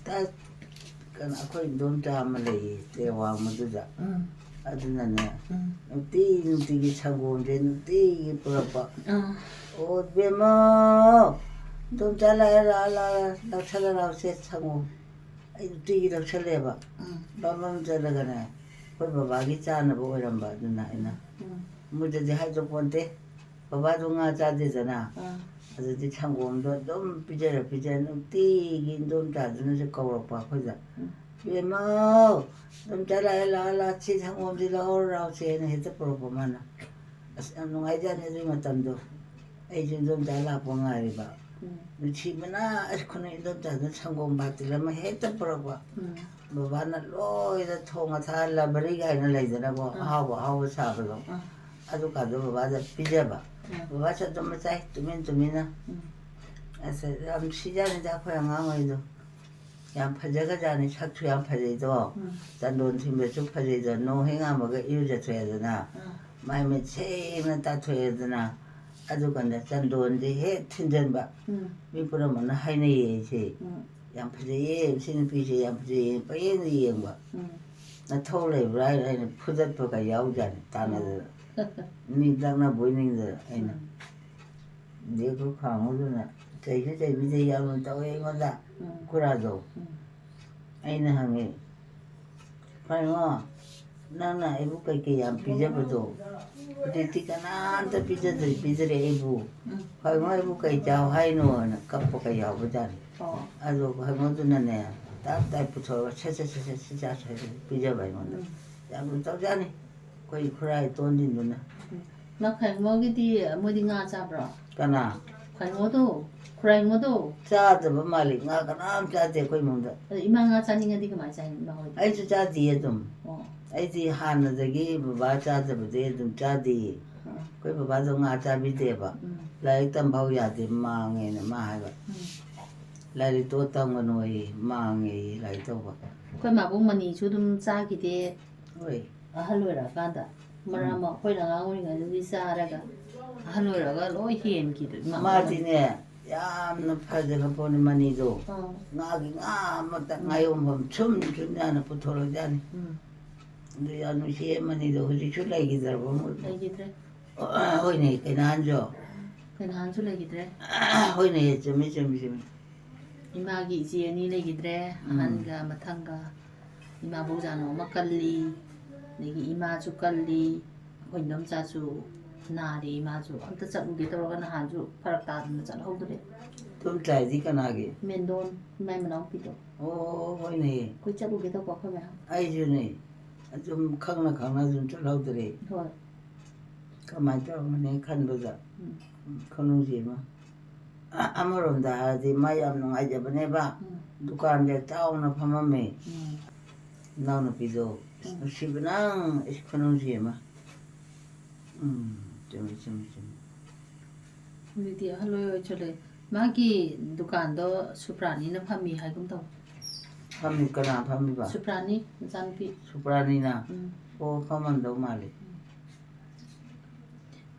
딱 ꯑꯩꯈꯣꯏ ꯏꯗꯣꯝꯆꯥ ꯑꯃ ꯂꯩꯌꯦ ꯇꯦꯋꯥꯡꯃꯗꯨꯗ ꯑꯗꯨꯅꯅꯦ ꯅꯨꯡꯇꯤꯒꯤ ꯁꯪꯒꯣꯝꯁꯦ ꯅꯨꯡꯇꯤꯒꯤ ꯄꯨꯔꯛꯄ ꯑꯣ ꯏꯕꯦꯝꯃ ꯏꯗꯣꯝꯆꯥ ꯂꯥꯛꯑꯦ ꯂꯧꯁꯜꯂ ꯂꯥꯛꯁꯦ ꯁꯪꯒꯣꯝ ꯑꯩ ꯅꯨꯡꯇꯤꯒꯤ ꯂꯧꯁꯜꯂꯦꯕ ꯂꯧꯐꯝ ꯆꯠꯂꯒꯅꯦ ꯑꯩꯈꯣꯏ ꯕꯕꯥꯒꯤ ꯆꯥꯅꯕ ꯑꯣꯏꯔꯝꯕ ꯑꯗꯨꯅ ꯑꯩꯅ ꯃꯣꯏꯗꯗꯤ ꯍꯥꯏꯗꯣꯛꯄꯣꯟꯇꯦ ꯕꯕꯥꯗꯣ ꯉꯥ ꯆꯥꯗꯦꯗꯅ ꯑꯗꯨꯗꯤ ꯁꯪꯒꯣꯝꯗꯣ ꯑꯗꯨꯝ ꯄꯤꯖꯔ ꯅꯨꯡꯇꯤꯒꯤ ꯏꯗꯣꯝꯆꯥꯗꯨꯅꯁꯨ ꯀꯧꯔꯛꯄ ꯑꯩꯈꯣꯏꯗ ꯏꯕꯦꯝꯃ ꯏꯗꯣꯝꯆꯥ ꯂꯥꯛꯑꯦ ꯁꯤ ꯁꯪꯒꯣꯝꯁꯤ ꯂꯧꯍꯧꯔ ꯂꯥꯛꯁꯦꯅ ꯍꯦꯛꯇ ꯄꯨꯔꯛꯄ ꯃꯥꯅ ꯑꯁ ꯌꯥꯝ ꯅꯨꯡꯉꯥꯏꯖꯥꯠꯅꯤ ꯑꯗꯨꯒꯤ ꯃꯇꯝꯗꯣ ꯑꯩꯁꯨ ꯏꯗꯣꯝꯆꯥ ꯂꯥꯛꯄ ꯉꯥꯏꯔꯤꯕ ꯅꯨꯡꯁꯤꯕꯅ ꯑꯩꯈꯣꯏꯅ ꯏꯗꯣꯝꯆꯥꯗꯨꯅ ꯁꯪꯒꯣꯝ ꯕꯥꯇꯤꯜ ꯑꯃ ꯍꯦꯛꯇ ꯄꯨꯔꯛꯄ ꯕꯕꯥꯅ ꯂꯣꯏꯅ ꯊꯣꯡꯉ ꯊꯥꯛꯍꯜꯂꯕꯔꯤ ꯀꯥꯏꯅ ꯂꯩꯗꯅꯀꯣ ꯑꯍꯥꯎꯕ ꯁꯥꯕꯗꯣ ꯑꯗꯨꯀꯥꯟꯗꯣ ꯕꯕꯥꯗ ꯄꯤꯖꯕ ꯕꯕꯥꯁꯨ ꯑꯗꯨꯝ ꯆꯥꯏ ꯇꯨꯃꯤꯟꯅ ꯑꯁ ꯌꯥꯝ ꯅꯨꯡꯁꯤꯖꯥꯠꯅꯤꯗ ꯑꯩꯈꯣꯏ ꯑꯉꯥꯡ ꯑꯣꯏꯔꯤꯗꯣ ꯌꯥꯝ ꯐꯖꯈ꯭ꯔꯖꯥꯠꯅꯤ ꯁꯛꯁꯨ ꯌꯥꯝ ꯐꯖꯩꯗꯣ ꯆꯟꯗꯣꯟ ꯊꯤꯟꯕꯁꯨ ꯐꯖꯩꯗꯣ ꯅꯣꯡ ꯍꯦꯛ ꯉꯥꯟꯕꯒ ꯏꯔꯨꯖꯊꯣꯛꯑꯦꯗꯅ ꯃꯥꯏ ꯃꯤꯠ ꯁꯦꯡꯅ ꯇꯥꯊꯣꯛꯑꯦꯗꯅ ꯑꯗꯨꯀꯥꯟꯗ ꯆꯟꯗꯣꯟꯁꯦ ꯍꯦꯛ ꯊꯤꯟꯖꯟꯕ ꯃꯤ ꯄꯨꯝꯅꯃꯛꯅ ꯍꯥꯏꯅꯩꯌꯦ ꯑꯩꯁꯦ ꯌꯥꯝ ꯐꯖꯩꯌꯦ ꯁꯤ ꯅꯨꯄꯤꯁꯦ ꯌꯥꯝ ꯐꯖꯩꯌꯦ ꯄꯪꯌꯦꯡꯗ ꯌꯦꯡꯕ ꯅꯊꯧ ꯂꯩꯕ꯭ꯔꯥ ꯍꯥꯏꯅ ꯑꯩꯅ ꯐꯨꯗꯠꯄꯒ ꯌꯥꯎꯖꯥꯠꯅꯤ ꯇꯥꯟꯅꯗꯅ ꯃꯤ ꯂꯛꯅꯕꯣꯏ ꯅꯤꯡꯗꯅ ꯑꯩꯅ ꯗꯦꯛꯇꯨ ꯈꯥꯡꯉꯨꯗꯨꯅ ꯆꯩꯁꯨ ꯆꯩꯕꯤꯗꯦ ꯌꯥꯝꯅ ꯇꯧꯋꯦ ꯑꯩꯉꯣꯟꯗ ꯈꯨꯔꯥꯗꯣ ꯑꯩꯅ ꯍꯪꯉꯦ ꯀꯩꯅꯣ ꯅꯪꯅ ꯑꯩꯕꯨ ꯀꯩꯀꯩ ꯌꯥꯝ ꯄꯤꯖꯕꯗꯣ ꯍꯧꯖꯤꯛꯇꯤ ꯀꯅꯥꯝꯇ ꯄꯤꯖꯔꯦ ꯑꯩꯕꯨ ꯈꯪꯉꯣ ꯑꯩꯕꯨ ꯀꯩ ꯆꯥꯎ ꯍꯥꯏꯅꯣꯅ ꯀꯞꯄꯒ ꯌꯥꯎꯕꯖꯥꯠꯅꯤ ꯑꯗꯣ ꯈꯪꯉꯣꯗꯨꯅꯅꯦ ꯇꯞ ꯄꯨꯊꯣꯔꯒ ꯁꯤ ꯆꯥꯁꯦ ꯄꯤꯖꯕ ꯑꯩꯉꯣꯟꯗ ꯌꯥꯝ ꯇꯧꯖꯥꯠꯅꯤ ꯑꯩꯈꯣꯏ ꯈꯨꯔꯥ ꯏꯇꯣꯟꯁꯤꯡꯗꯨꯅ ꯈꯥꯏꯉꯣꯒꯤꯗꯤ ꯃꯣꯏꯗꯤ ꯉꯥ ꯆꯥꯕ꯭ꯔꯣ ꯀꯅꯥ ꯈꯥꯏꯉꯣꯗꯣ ꯈꯨꯔꯥꯏꯉꯣꯗꯣ ꯆꯥꯗꯕ ꯃꯥꯜꯂꯤ ꯉꯥ ꯀꯅꯥꯝ ꯆꯥꯗꯦ ꯑꯩꯈꯣꯏ ꯏꯃꯨꯡꯗ ꯑꯗꯣ ꯏꯃꯥ ꯉꯥ ꯆꯥꯅꯤꯡꯉꯗꯤ ꯀꯃꯥꯏꯅ ꯆꯥꯏꯅꯣ ꯏꯃꯥ ꯍꯣꯏꯗꯤ ꯑꯩꯁꯨ ꯆꯥꯗꯤꯌꯦ ꯑꯗꯨꯝ ꯑꯩꯗꯤ ꯍꯥꯟꯅꯗꯒꯤ ꯕꯕꯥ ꯆꯥꯗꯕꯗꯒꯤ ꯑꯗꯨꯝ ꯆꯥꯗꯤꯌꯦ ꯑꯩꯈꯣꯏ ꯕꯕꯥꯗꯣ ꯉꯥ ꯆꯥꯕꯤꯗꯦꯕ ꯂꯥꯏꯔꯤꯛ ꯇꯝꯐꯥꯎ ꯌꯥꯗꯦ ꯃꯥꯡꯉꯦꯅ ꯃꯥ ꯍꯥꯏꯕ ꯂꯥꯏꯔꯤꯛꯇꯣ ꯇꯝꯒꯅꯣꯌꯦ ꯃꯥꯡꯉꯦꯌꯦ ꯂꯥꯏꯔꯤꯛ ꯇꯧꯕ ꯑꯩꯈꯣꯏ ꯃꯥꯕꯣꯛ ꯃꯅꯤꯁꯨ ꯑꯗꯨꯝ ꯆꯥꯈꯤꯗꯦ ꯍꯣꯏ ꯑꯍꯜ ꯑꯣꯏꯔꯛꯑꯀꯥꯟꯗ ꯃꯔꯛ ꯑꯃ ꯑꯩꯈꯣꯏꯅ ꯑꯉꯥꯡ ꯑꯣꯏꯔꯤꯉꯩꯗꯗꯤ ꯆꯥꯔꯒ ꯑꯍꯜ ꯑꯣꯏꯔꯒ ꯂꯣꯏ ꯍꯦꯟꯈꯤꯗꯣꯏ ꯃꯥꯗꯤꯅꯦ ꯌꯥꯝꯅ ꯐꯖꯈ꯭ꯔ ꯄꯣꯠꯅꯤ ꯃꯅꯤꯗꯣ ꯉꯥꯒꯤ ꯉꯥ ꯑꯃꯇ ꯉꯥꯌꯣꯟꯐꯝ ꯁꯨꯝ ꯌꯥꯅ ꯄꯨꯊꯣꯔꯛꯖꯥꯠꯅꯤ ꯑꯗꯨ ꯌꯥꯝ ꯅꯨꯡꯁꯤꯌꯦ ꯃꯅꯤꯗꯣ ꯍꯧꯖꯤꯛꯁꯨ ꯂꯩꯈꯤꯗ꯭ꯔꯕ ꯂꯩꯈꯤꯗ꯭ꯔꯦ ꯍꯣꯏꯅꯦ ꯀꯩꯅꯥꯟꯁꯨ ꯀꯩꯅꯥꯟꯁꯨ ꯂꯩꯈꯤꯗ꯭ꯔꯦ ꯍꯣꯏꯅꯦ ꯆꯨꯝꯃꯤ ꯏꯃꯥꯒꯤ ꯏꯆꯦ ꯑꯅꯤ ꯂꯩꯈꯤꯗ꯭ꯔꯦ ꯑꯍꯟꯒ ꯃꯊꯪꯒ ꯏꯃꯥꯕꯣꯛ ꯖꯥꯅꯣ ꯑꯃ ꯀꯜꯂꯤ ꯑꯗꯒꯤ ꯏꯃꯥꯁꯨ ꯀꯜꯂꯤ ꯑꯩꯈꯣꯏ ꯏꯗꯣꯝꯆꯥꯁꯨ ꯅꯥꯔꯦ ꯏꯃꯥꯁꯨ ꯑꯝꯇ ꯆꯠꯂꯨꯒꯦ ꯇꯧꯔꯒ ꯅꯍꯥꯟꯁꯨ ꯐꯔꯛ ꯇꯥꯗꯅ ꯆꯠꯍꯧꯗ꯭ꯔꯦ ꯏꯗꯣꯝꯆꯥꯗꯤ ꯀꯅꯥꯒꯤ ꯃꯦꯟꯗꯣꯟ ꯏꯃꯥꯏ ꯃꯅꯥꯎꯄꯤꯗꯣ ꯑꯣ ꯍꯣꯏꯅꯦ ꯑꯩꯈꯣꯏ ꯆꯠꯂꯨꯒꯦ ꯇꯧꯕ ꯑꯩꯈꯣꯏ ꯃꯌꯥꯝ ꯑꯩꯁꯨꯅꯦ ꯑꯗꯨꯝ ꯈꯪꯅ ꯑꯗꯨꯝ ꯆꯠꯍꯧꯗ꯭ꯔꯦ ꯍꯣꯏ ꯀꯃꯥꯏꯅ ꯇꯧꯔꯝꯒꯅꯤ ꯈꯟꯕꯗ ꯈꯨꯅꯨꯡꯁꯤ ꯑꯃ ꯑꯃꯔꯣꯝꯗ ꯍꯥꯏꯔꯗꯤ ꯃꯥ ꯌꯥꯝ ꯅꯨꯡꯉꯥꯏꯖꯕꯅꯦꯕ ꯗꯨꯀꯥꯟꯁꯦ ꯆꯥꯎꯅ ꯐꯝꯃꯝꯃꯦ ꯏꯅꯥꯎꯅꯨꯄꯤꯗꯣ ꯅꯨꯡꯁꯤꯕꯅ ꯈꯨꯅꯨꯡꯁꯤ ꯑꯃ ꯆꯨꯝꯃꯤ ꯍꯧꯖꯤꯛꯇꯤ ꯑꯍꯜ ꯑꯣꯏꯁꯜꯂꯦ ꯃꯥꯒꯤ ꯗꯨꯀꯥꯟꯗꯣ ꯁꯨꯄ꯭ꯔꯥꯅꯤꯅ ꯐꯝꯃꯤ ꯍꯥꯏꯒꯨꯝ ꯇꯧ ꯐꯝꯃꯤ ꯀꯅꯥ ꯐꯝꯃꯤꯕ ꯁꯨꯄ꯭ꯔꯥꯅꯤ ꯃꯆꯥꯅꯨꯄꯤ ꯁꯨꯄ꯭ꯔꯥꯅꯤꯅ ꯑꯣ ꯐꯝꯃꯝꯗꯧ ꯃꯥꯜꯂꯤ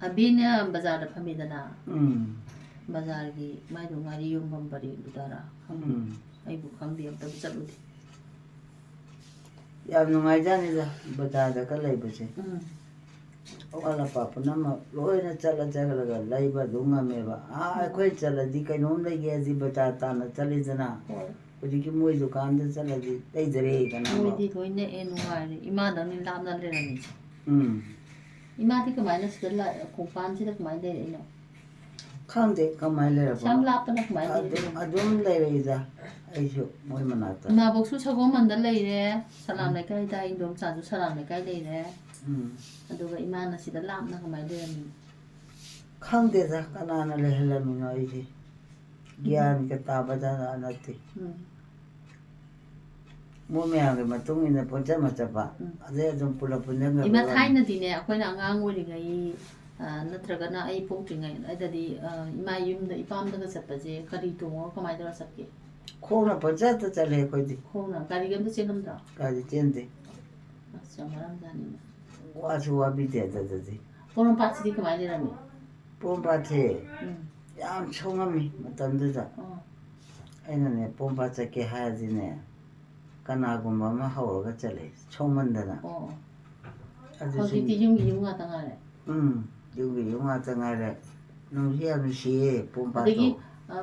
ꯑꯕꯤꯅ ꯕꯖꯥꯔꯗ ꯐꯝꯃꯤꯗꯅ ꯕꯖꯥꯔꯒꯤ ꯃꯥꯏꯗꯣ ꯉꯥꯔꯤ ꯌꯣꯟꯐꯝ ꯄꯔꯦꯡꯗꯨꯗꯔꯥ ꯈꯪꯗꯦ ꯑꯩꯕꯨ ꯈꯪꯗꯦ ꯑꯝꯇꯕꯨ ꯆꯠꯂꯨꯗꯦ ꯌꯥꯝ ꯅꯨꯡꯉꯥꯏꯖꯥꯠꯅꯤꯗ ꯕꯖꯥꯔꯗꯒ ꯂꯩꯕꯁꯦ ꯑꯋꯥꯠ ꯑꯄꯥ ꯄꯨꯝꯅꯃꯛ ꯂꯣꯏꯅ ꯆꯠꯂꯒ ꯂꯩꯕ ꯑꯗꯨꯝ ꯉꯝꯃꯦꯕ ꯑꯩꯈꯣꯏ ꯆꯠꯂꯗꯤ ꯀꯩꯅꯣꯝ ꯂꯩꯒꯦꯗꯤ ꯕꯖꯥꯔ ꯇꯥꯟꯅ ꯆꯠꯂꯤꯗꯅ ꯍꯧꯖꯤꯛꯀꯤ ꯃꯣꯏ ꯗꯨꯀꯥꯟꯗ ꯆꯠꯂꯗꯤ ꯂꯩꯗꯔꯦ ꯀꯅꯥ ꯃꯣꯏꯗꯤ ꯂꯣꯏ ꯅꯛꯑꯦ ꯅꯨꯡꯉꯥꯏꯔꯦ ꯏꯃꯥꯗꯧꯅ ꯂꯥꯞꯅ ꯂꯩꯔꯝꯃꯤꯁꯦ ꯏꯃꯥꯗꯤ ꯀꯃꯥꯏꯅ ꯁꯤꯗ ꯈꯣꯡꯄꯥꯟꯁꯤꯗ ꯀꯃꯥꯏꯅ ꯂꯩꯔꯛꯏꯅꯣ ꯈꯪꯗꯦ ꯀꯃꯥꯏꯅ ꯂꯩꯔꯛꯄꯅꯣ ꯌꯥꯝ ꯂꯥꯞꯄꯅ ꯀꯃꯥꯏꯅ ꯂꯩꯔꯛꯏꯅꯣ ꯑꯗꯨꯝ ꯂꯩꯔꯛꯏꯗ ꯑꯩꯁꯨ ꯃꯣꯏ ꯃꯅꯥꯛꯇ ꯏꯃꯥꯕꯣꯛꯁꯨ ꯁꯒꯣꯜꯕꯟꯗ ꯂꯩꯔꯦ ꯁꯂꯥꯝ ꯂꯩꯀꯥꯏꯗ ꯏꯟꯗꯣꯝꯆꯥꯁꯨ ꯁꯂꯥꯝ ꯂꯩꯀꯥꯏ ꯂꯩꯔꯦ ꯑꯗꯨꯒ ꯏꯃꯥꯅ ꯁꯤꯗ ꯂꯥꯞꯅ ꯀꯃꯥꯏꯅ ꯂꯩꯔꯝꯃꯤꯅꯣ ꯈꯪꯗꯦꯗ ꯀꯅꯥꯅ ꯂꯩꯍꯜꯂꯝꯃꯤꯅꯣ ꯑꯩꯁꯦ ꯒ꯭ꯌꯥꯟꯒ ꯇꯥꯕꯖꯥꯠ ꯅꯠꯇꯦ ꯃꯣꯏ ꯃꯌꯥꯝꯒꯤ ꯃꯇꯨꯡ ꯏꯟꯅ ꯄꯨꯟꯁꯤꯟꯕ ꯆꯠꯄ ꯑꯗꯩ ꯑꯗꯨꯝ ꯄꯨꯂꯞ ꯄꯨꯟꯁꯤꯟꯈ꯭ꯔꯕ ꯏꯃꯥ ꯊꯥꯏꯅꯗꯤꯅꯦ ꯑꯩꯈꯣꯏꯅ ꯑꯉꯥꯡ ꯑꯣꯏꯔꯤꯉꯩ ꯅꯠꯇ꯭ꯔꯒꯅ ꯑꯩ ꯄꯣꯛꯇ꯭ꯔꯤꯉꯩ ꯑꯗꯨꯗꯗꯤ ꯏꯃꯥ ꯌꯨꯝꯗ ꯏꯄꯥꯝꯗꯒ ꯆꯠꯄꯁꯦ ꯀꯔꯤ ꯇꯣꯡꯉꯒ ꯀꯃꯥꯏꯅ ꯇꯧꯔ ꯆꯠꯀꯦ ꯈꯣꯡꯅ ꯄꯪꯆꯠꯇ ꯆꯠꯂꯦ ꯑꯩꯈꯣꯏꯗꯤ ꯈꯣꯡꯅ ꯒꯥꯔꯤꯒ ꯑꯝꯇ ꯆꯦꯟꯂꯝꯗ꯭ꯔꯣ ꯒꯥꯔꯤ ꯆꯦꯟꯗꯦ ꯑꯁ ꯌꯥꯝ ꯋꯥꯔꯝꯖꯥꯠꯅꯤꯅꯦ ꯋꯥꯁꯨ ꯋꯥꯕꯤꯗꯦ ꯑꯗꯨꯗꯗꯤ ꯄꯣꯔꯣꯝꯄꯥꯠꯁꯤꯗꯤ ꯀꯃꯥꯏꯅ ꯂꯩꯔꯝꯃꯤ ꯄꯣꯔꯣꯝꯄꯥꯠꯁꯦ ꯌꯥꯝ ꯁꯣꯡꯉꯝꯃꯤ ꯃꯇꯝꯗꯨꯗ 애는 뽐빠 짝게 하야지네. 까나고마마 하오가 잘래. 총만다나. 거기 흉기 흉하다 가래. 여기 용화장아래. 농시하는 시에 뽐빠도. 되게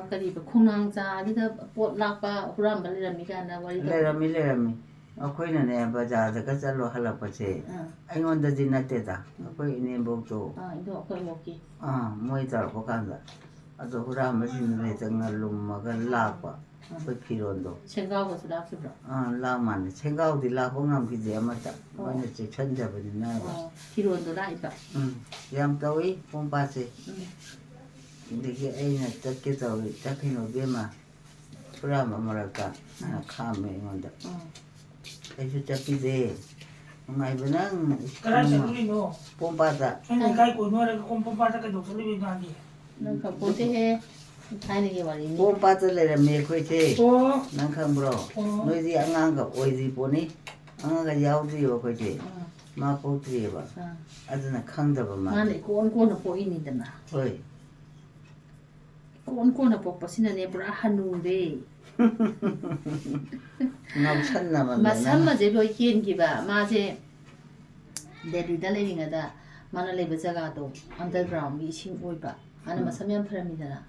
그리고 콩낭자 아니다 봇 락바 후람 발리라미가나 와리도. 레라미. 아코이는 애 바자다가 잘로 할라빠지. 아이원다지 나때다. 아코이 네복도. 이거 아코이 먹기. 모이 잘고 간다. 아주 후람 마시는 장을 lum마가 락바. 그 피론도. 생각하고서 락시브라. 락만. 생각이 락봉함 기지 아마다. 완전 천잡으니 나와. 피론도 라이바. 얌따위 뽐빠지. 근데 애는 작게 저기 작게는 왜마 프라마 뭐랄까 하나 카메 이건데 애주 작기지 ngay bữa nắng cái sẽ đi nó 뽐빠다 cái này cái của nó là con pompa cái đồ sẽ đi làm gì 난 본때해 다니게 말이니. 뽐빠들레라 메코이지 có 난 칸브로 너희들 안간가 어디 보니 안간가 야우디요 거지 마포트리 봐 아드나 칸다봐 마 만에 꼰꼰은 보이니더나. 어이 꼰꼰은 뽑버시는 브라 한우데. 나 찬나만 마삼마제 보이기엔기바 마제 데리다 레링하다 마나 레베 자가도 언더그라운드 이싱 오이바 아나 마삼연 프라미다나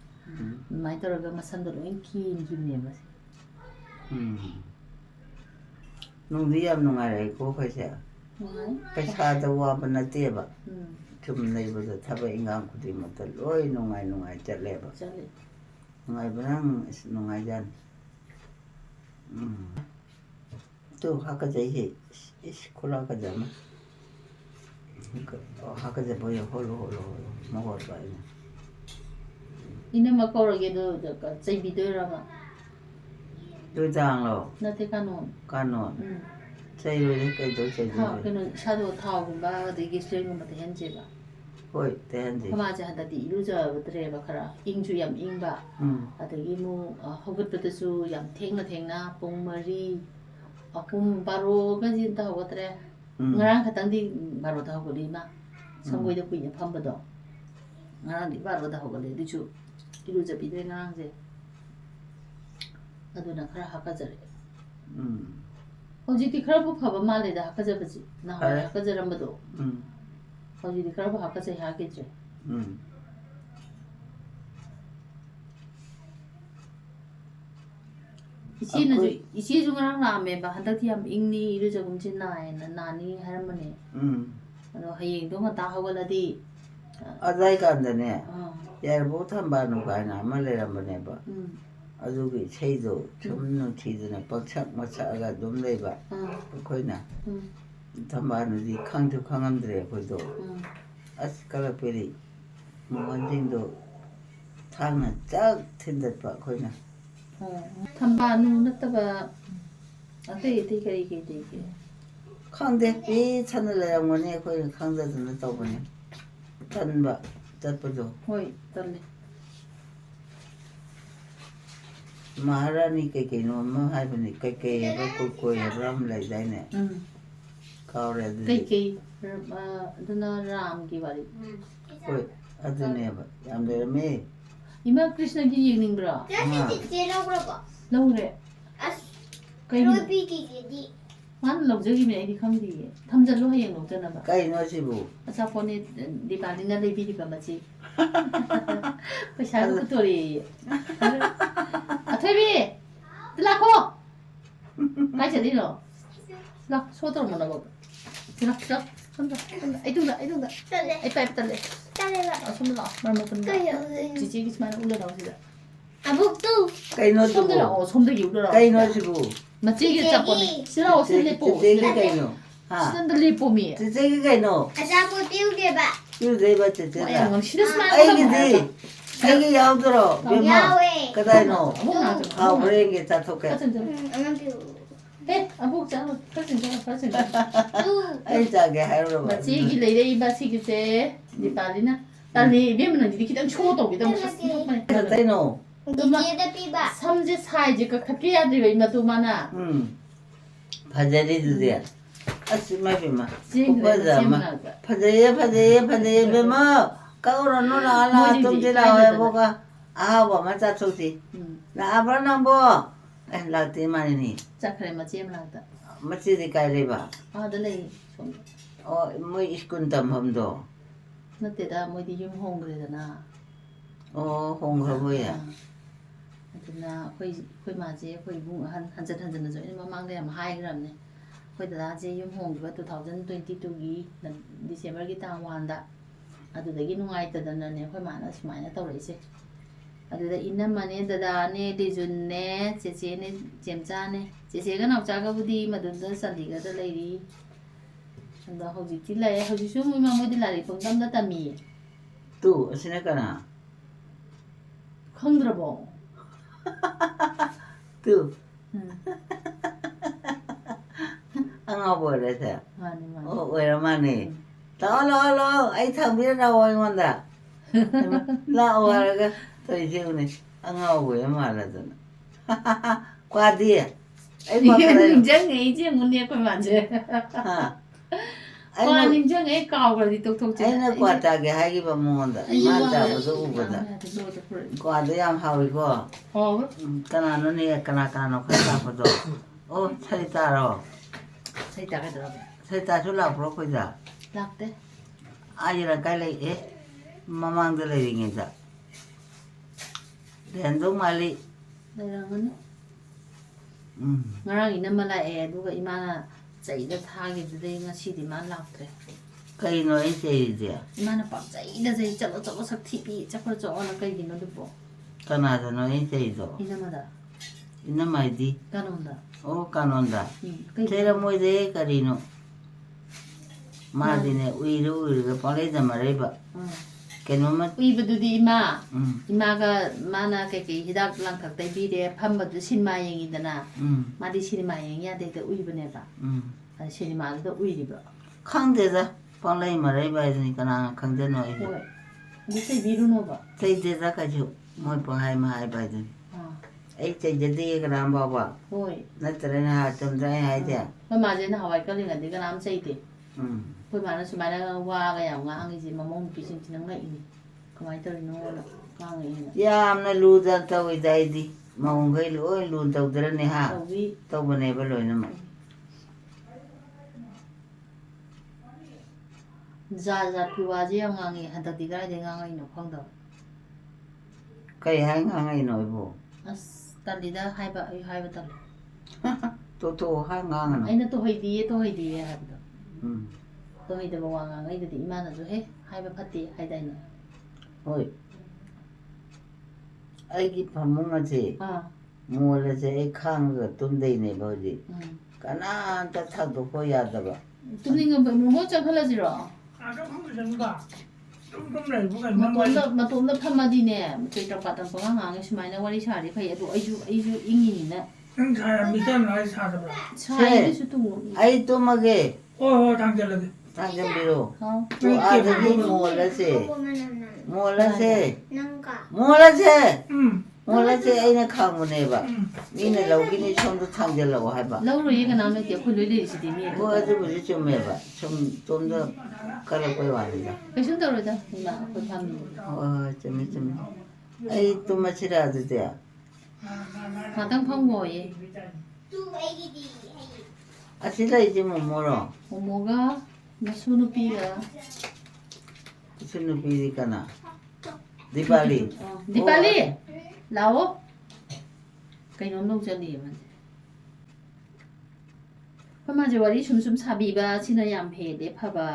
마이 떨어가 마삼도 로인 키엔기네 마세 농디야 농아래 고거지 배차도 와봐 나때봐 좀 내버려 타봐 인간 구디 못들 어이 농아이 잘래봐 잘래 농아이 버랑 농아이잔 또 하까자 이게 시콜라까자마 하까자 보여 홀로 먹을 거야 이네 마코르게도 저까 제비도라마 도장로 나테 카논 까논 제이로리 깨도 타 제이로리 그는 샤도 타오금바 되게 스윙금바 현재바 호이 대한지 그마제 한다디 이루저 드레바 카라 잉주 얌 잉바 아데기 무 허긋부터수 얌 탱나 뽕머리 아kum 바로 가진다 하고드레 ngarang khatangdi baro da hogoli ma sangoi da kuinya phambado ngarang di baro da hogoli dichu iru jabi de ngarang je aduna khara hakajare hoji di khara bu phaba male da hakajabaji na hakajarambado hoji di khara bu hakajai hageje 이시는 중이랑 라메바 한다티 ям 잉니 이르 조금 지나에나 나니 할머니 너 하이도 다 하고라디 아다이 간다네 야르보 탐바노 가나 말레라마네 봐 아주기 체도 좀는 티드네 빡착 마차가 좀 내봐 거이나 탐바노디 강도 강함들에 거기도 아스칼라페리 뭐 언젠도 타는 짝 텐데 봐 거이나 탐바누 나타바 아테 되게 강대 비 찬을래랑 뭐네 거기 강대도 또 보네 단바 잣보죠 호이 떨레 महारानी के no म हाय बने के कोई राम ले जाने कावरे के दुना राम की बारी कोई अदने ब याम दे में इमा कृष्ण की येनिंग ब्रा लौरे मान लौजगी में एदी खंदी थमजलो हयें लौजना बा काई नो सिबु असा फोने दीपालिना लेबी दिबा मची पैसा को तोरी अथेबी लाको काय चली लो ला सोतर मोना बा ला 손다 아이둥다 아이 빠이 딸래 손들어 말 못한다 지지기만 올라가오시다 아복도 काई नो 손들어 손들기 올라가 काई नो सिबु 맞지게 잡고네 싫어 슬리포 제게 काई नो हां 슬리포미 제게 काई नो 아자고 띄우게 봐 유 देबा 제가 뭐 싫으면 아이기지 제게 야우들어 बेमा 야외 कदाई no 아 아 브레게 자토케 엄마 띄우 에 아복 자 퍼진 ai 자게 하여로 맞지기 레이레 이바시기세 니빨리나 딸리 비면은 이렇게 좀 초도 기도 कदाई no 뒤에다 삐봐 삼지 사이즈 그 카피야 들고 이마 또 많아 파자리 주세요 아스마 비마 지금 오빠자마 파자리 베마 까오라 노라 알라 좀 지나와야 뭐가 아와 맞아 좋지 나아브라 남보 라떼 마니니 จักใครมาเจียมหลังแต่ 마치디 까이레바 ได้เลยชม 뭐 이스군 담함도 นั่นแต่ได้ไม่ได้ยุ่งห้องเลยนะ 홍허보야 แต่นะค่อยมาเจ้ค่อยบุ้งหันจะนะจ๊ะนี่มามั่งได้มาให้กันเนี่ยค่อยแต่ละเจ้ยุ่งห้องว่า2022กีนั่น December กีต่างวันดะadudagi nungaitadana ne khoi mana sumaina tawreise aduda inama ne dada ne dijun ne cheche ne chemcha ne cheche ga naucha ga budi madunda sandiga da leiri anda hoji ti lai hoji su mu ma modi lari pongdam da tami 또 시내가나 khangdrabo 또 앙아버려서 mani mani 오랜만에 나와라 아이 탕비라 나와인다 나와라가 또 이제 오네 앙아오고야 말하잖아 과디 아이 막아라 ninjang ei je munne khoi ma je kwa 아이 ninjang ei kaw ga di tok tok je 아이나 과다게 하기가 뭐한다 맞다고도 우보다 과도 양 하위고 oh 까나는 애 까나까나 과다고도 차리 따라 sai ta ga da 차리 따줄라 부르고자 lakte 아이랑 깔래 마망들 이ring이다 렌도 말리 lerangan ngarang ina mala aduga imana chaida thagi dei ngasi di man laktre कई नोई चाहिए दिया imana pa chaida jai chalo chalo sakthi pi chapra cho ona kai dino dubo कना तो नोई चाहिए तो ina mada इन माइदी kanonda ओ कानोंदा kai तेरा मोइदे करीनो मादिने उइरो उइरो पले जमरेबा केनोमा uibadudi imaga mana kai hidak langthak tai bi de phambadu sinma yengidana madi sinma yengya de uibane ba sinma da uiriba 칸데다 पले मरेबा इतनी कना खंदे नोई hoi ni sai biru no ba तै देदा काजो मोय पहाय महाय बाइदन ऐ तै जदी एक राम बाबा hoi नतरे ना चंद्राय हाय दे ma ma je na hawai ka linga de kanam sai de khoi mana sumaina wa ga yang ngang ji mamong pi sin tin ngai ni kamai tar no na ngang ni यामना लूदा Tawi दाइदी माउंगै लोय लून तौदरने हा tawi तौबने बलोयना मा za piwa je yang ngang ni hada di ga de ngang ni no khong da कई हाय ngai noi bo as talida hai ba tal to ha ngang no aina to hoi di hai ba to hoi da ba wa ngang ai de imana jo he hai ba phati hai dai na hoi aigi phamunga je mola je ai khang ga tum dei ne bo ji kana ta thak do ko ya da ba tumning ba mo cha khala ji ro 아까 한국에서가 좀 내보가 뭔가 matomda phamadi ne chei ta patang pa ngang sumaina wari sari phai adu aiju ingi ni na 응 가야 밑에는 아예 사더라. chai su tu ai to mage 당겨라게. tang jam biro ha to a de ni mola se nangka mola se 응. mola se ai na khang mo ne ba 응. ni ne lo gi ni chom do thang je lo ha ba lau ro ye kana me ke khoi le si de mi ko a de bu ji chom me ba chom do kala ko wa ni da pe sun ta ro da ma khoi pham ni chum ai to ma chira de ya ma tang phang mo ye tu aigidi asila iji mo moro mo ga na su nu pi ga sunu pili kana Diwali Diwali lao kai nom no chali ma pama je wari sum sum sabi ba china yam he de pha ba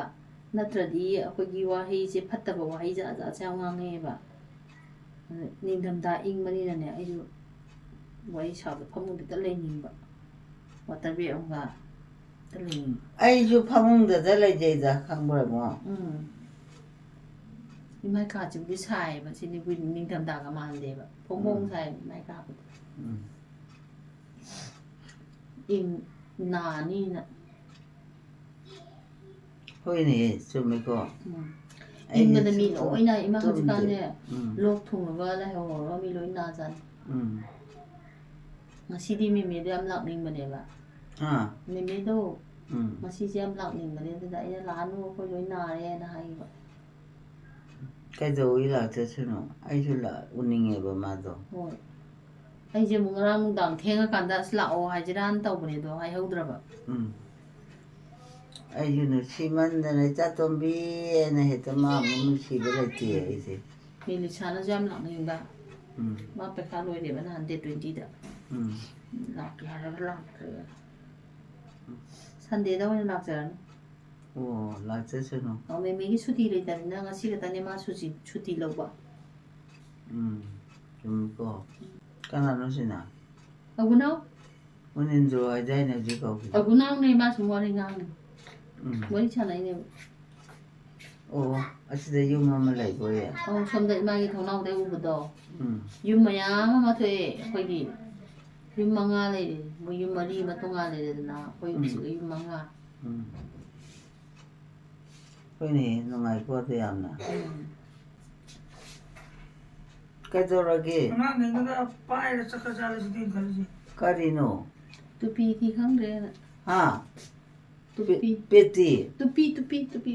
natradi akoi gi wa hei je phatta ba wa hei ja ja chang ngang nge ba ning dham da ing mani na ne ai ju wai sa ba phamu de ta le ning ba water be ong ga ta le ning ai ju phamungda da lai je da khangbra mo mai ka chu bi sai ba chini win ning dham da ga man de ba phong phong sai mai ka ba ing na ni na hoi ni sumi ko ing ga da mi loi na ima ha kan ne lok thung ga la ho ro mi loi na jan ngasi di mi me de am lak ning ba ne ba ha me me do ngasi je am lak ning ba ne da ina la nu ko loi na re na hai ba kai do ila te suno ai ju la uninge ba ma do hoi ꯑꯩꯁꯦ ꯑꯃꯨꯛ ꯉꯔꯥꯡ ꯅꯨꯡꯗꯥꯡ ꯊꯦꯡꯉꯀꯥꯟꯗ ꯑꯁ ꯂꯥꯛꯑꯣ ꯍꯥꯏꯁꯤꯔꯥꯅ ꯇꯧꯕꯅꯦ ꯑꯗꯣ ꯍꯥꯏꯍꯧꯗ꯭ꯔꯕ ꯑꯩꯁꯨ ꯅꯨꯡꯁꯤꯃꯟꯗꯅ ꯏꯆꯥꯇꯣꯝꯕꯤꯅ ꯍꯦꯛꯇ ꯃꯥ ꯑꯃꯨꯛ ꯅꯨꯡꯁꯤꯕ ꯂꯩꯇꯦ ꯑꯩꯁꯦ. ꯃꯦꯂꯤꯁꯥꯅꯁꯨ ꯌꯥꯝ ꯂꯥꯛꯅꯤꯡꯕ ꯎꯝ ꯃꯥ ꯄꯩꯈꯥ ꯂꯣꯏꯔꯦꯕ ꯅꯍꯥꯟ ꯗꯦꯠ 20ꯗ ꯎꯝ ꯂꯥꯛꯀꯦ ꯍꯥꯏꯔꯒ ꯂꯥꯛꯇ꯭ꯔꯦ ꯁꯟꯗꯦꯗ ꯑꯣꯏꯅ ꯂꯥꯛꯆꯔꯅꯤ. ꯑꯣ ꯂꯥꯛꯆꯁꯅꯨ. ꯃꯦꯃꯤꯒꯤ ꯁꯨꯇꯤ ꯂꯩꯇꯕꯅꯤꯅ ꯉꯁꯤ ꯈꯛꯇꯅꯦ ꯃꯥ ꯁꯨꯇꯤ ꯂꯧꯕ. ꯆꯨꯝꯃꯤꯀꯣ. ꯀꯅꯥꯅꯣ ꯁꯤꯅ? ꯑꯕꯨꯅꯥꯎ. ꯃꯨꯅꯤꯟꯗ꯭ꯔꯣ ꯍꯥꯏꯗꯥꯏꯅꯦ ꯍꯧꯖꯤꯛ ꯀꯧꯈꯤꯗꯣ. ꯑꯕꯨꯅꯥꯎꯅꯦ ꯃꯥ ꯁꯨꯝ ꯋꯥꯔꯤ ꯉꯥꯡꯉꯤ. ꯋꯥꯔꯤ ꯁꯥꯟꯅꯩꯅꯦꯕ. ꯑꯣ ꯑꯁꯤꯗ ꯌꯨꯝ ꯑꯃ ꯂꯩꯕꯣꯏꯌꯦ. ꯁꯣꯝꯗ ꯏꯃꯥꯒꯤ ꯊꯣꯡꯅꯥꯎꯗꯩ ꯎꯕꯗꯣ ꯌꯨꯝ ꯃꯌꯥꯝ ꯑꯃ ꯊꯣꯛꯑꯦ ꯑꯩꯈꯣꯏꯒꯤ ꯌꯨꯝ 5 ꯂꯩꯔꯦ. ꯃꯣꯏ ꯌꯨꯝ 4 ꯑꯃ ꯇꯣꯉꯥꯟ ꯂꯩꯔꯦꯗꯅ ꯑꯩꯈꯣꯏ ꯁꯤꯒ ꯌꯨꯝ 5. ꯍꯣꯏꯅꯦ ꯅꯨꯡꯉꯥꯏꯀꯣ ꯑꯗꯨ ꯌꯥꯝꯅ. ꯀꯩꯗꯧꯔꯒꯦ? ꯑꯉꯥꯡꯈꯩꯅꯒ ꯄꯥꯏꯔ ꯆꯠꯈ꯭ꯔ ꯆꯥꯠꯂꯁꯤꯗꯤ ꯈꯜꯂꯤꯁꯦ. ꯀꯔꯤꯅꯣ? ꯇꯨꯄꯤꯗꯤ ꯈꯪꯗ꯭ꯔꯦꯅ. ꯍꯥ? ꯇꯨꯄꯤ. ꯄꯦꯇꯤ? ꯇꯨꯄꯤ.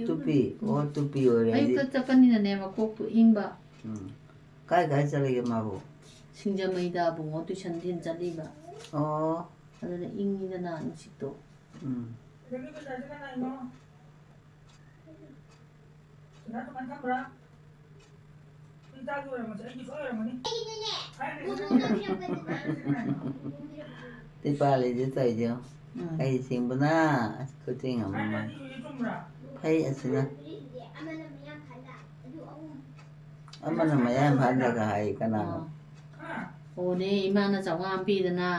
ꯇꯨꯄꯤ. ꯑꯣ ꯇꯨꯄꯤ ꯑꯣꯏꯔꯦ ꯑꯩꯗꯤ. ꯑꯌꯨꯛꯇ ꯆꯠꯄꯅꯤꯅꯅꯦ ꯃꯀꯣꯛꯇꯨ ꯏꯪꯕ. ꯀꯥꯏ ꯆꯠꯂꯒꯦ ꯃꯥꯕꯨ? ꯁꯤꯡꯖꯃꯩꯗ ꯑꯕꯨꯡꯉꯣ ꯇꯨꯏꯁꯟ ꯊꯤꯟ ꯆꯠꯂꯤꯕ. ꯑꯣ. ꯑꯗꯨꯅ ꯏꯪꯉꯤꯗꯅ ꯅꯨꯡꯁꯤꯠꯇꯣ. ꯁꯤꯗꯒꯤ ꯄꯩꯁꯥꯁꯦ ꯀꯅꯥꯏꯅꯣ? ꯄꯩꯁꯥ ꯗꯨꯀꯥꯟ ꯊꯝꯕ꯭ꯔꯥ? ꯏꯆꯥꯒꯤ ꯑꯣꯏꯔꯝꯃꯁꯦ ꯑꯩꯒꯤ ꯁꯣꯏ ꯑꯣꯏꯔꯝꯒꯅꯤ. ꯗꯤꯄꯥꯂꯤꯁꯦ ꯇꯧꯔꯤꯁꯦ ꯍꯩ ꯁꯤꯡꯕꯅ ꯈꯨꯊꯤꯡ ꯑꯃ. ꯐꯩ ꯑꯁꯤꯅ. ꯑꯃꯅ ꯃꯌꯥꯝ ꯐꯥꯟꯗꯒ ꯍꯥꯏ ꯀꯅꯥꯅꯣ? ꯑꯣꯅꯦ ꯏꯃꯥꯅ 500 ꯑꯃ ꯄꯤꯗꯅ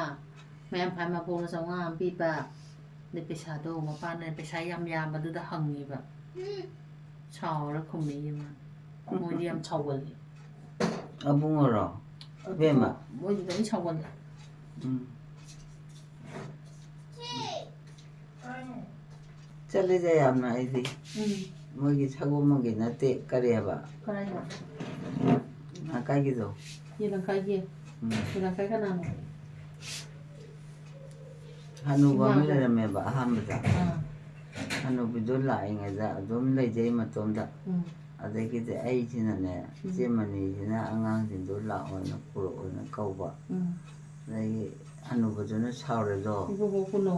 ꯃꯌꯥꯝ ꯐꯥꯟ ꯃꯄꯣꯛꯅ 500 ꯑꯃ ꯄꯤꯕ. ꯑꯗꯩ ꯄꯩꯁꯥꯗꯣ ꯃꯄꯥꯅ ꯄꯩꯁꯥ ꯌꯥꯝ ꯌꯥꯝꯕꯗꯨꯗ ꯍꯪꯉꯦꯕ. ꯁꯥꯎꯔ ꯈꯨꯝꯃꯛꯏ ꯃꯥꯅ. ꯃꯣꯏꯗꯤ ꯌꯥꯝ ꯁꯥꯎꯒꯜꯂꯤ. ꯑꯕꯨꯡꯉꯣꯔꯣ? ꯑꯕꯦꯝꯃ? ꯃꯣꯏꯗꯤ ꯂꯣꯏ ꯁꯥꯎꯒꯜꯂꯤ. ꯆꯠꯂꯤꯗ ꯌꯥꯝꯅ ꯑꯩꯗꯤ. ꯃꯣꯏꯒꯤ ꯁꯒꯣꯜꯕꯟꯒꯤ ꯅꯠꯇꯦ ꯀꯔꯤ ꯍꯥꯏꯕ? ꯀꯔꯥꯏꯅꯣ? ꯂꯩꯀꯥꯏꯒꯤꯗꯣ. ꯌꯦꯂꯪꯀꯥꯏꯒꯤ? ꯌꯦꯂꯪꯀꯥꯏ ꯀꯅꯥꯅꯣ? ꯍꯅꯨꯕ ꯑꯃ ꯂꯩꯔꯝꯃꯦꯕ ꯑꯍꯥꯟꯕꯗ. ꯍꯅꯨꯕꯤꯗꯣ ꯂꯥꯛꯏꯉꯩꯗ ꯑꯗꯨꯝ ꯂꯩꯖꯩ ꯃꯇꯣꯝꯗ. ꯑꯗꯒꯤꯗꯤ ꯑꯩꯁꯤꯅꯅꯦ ꯏꯆꯦ ꯃꯅꯤꯁꯤꯅ ꯑꯉꯥꯡꯁꯤꯡꯗꯣ ꯂꯥꯛꯑꯣꯅ ꯄꯨꯔꯛꯑꯣꯅ ꯀꯧꯕ. ꯑꯗꯒꯤ ꯍꯅꯨꯕꯗꯨꯅ ꯁꯥꯎꯔꯦꯗꯣ. ꯏꯕꯣꯕꯣꯛ ꯄꯨꯅꯣ.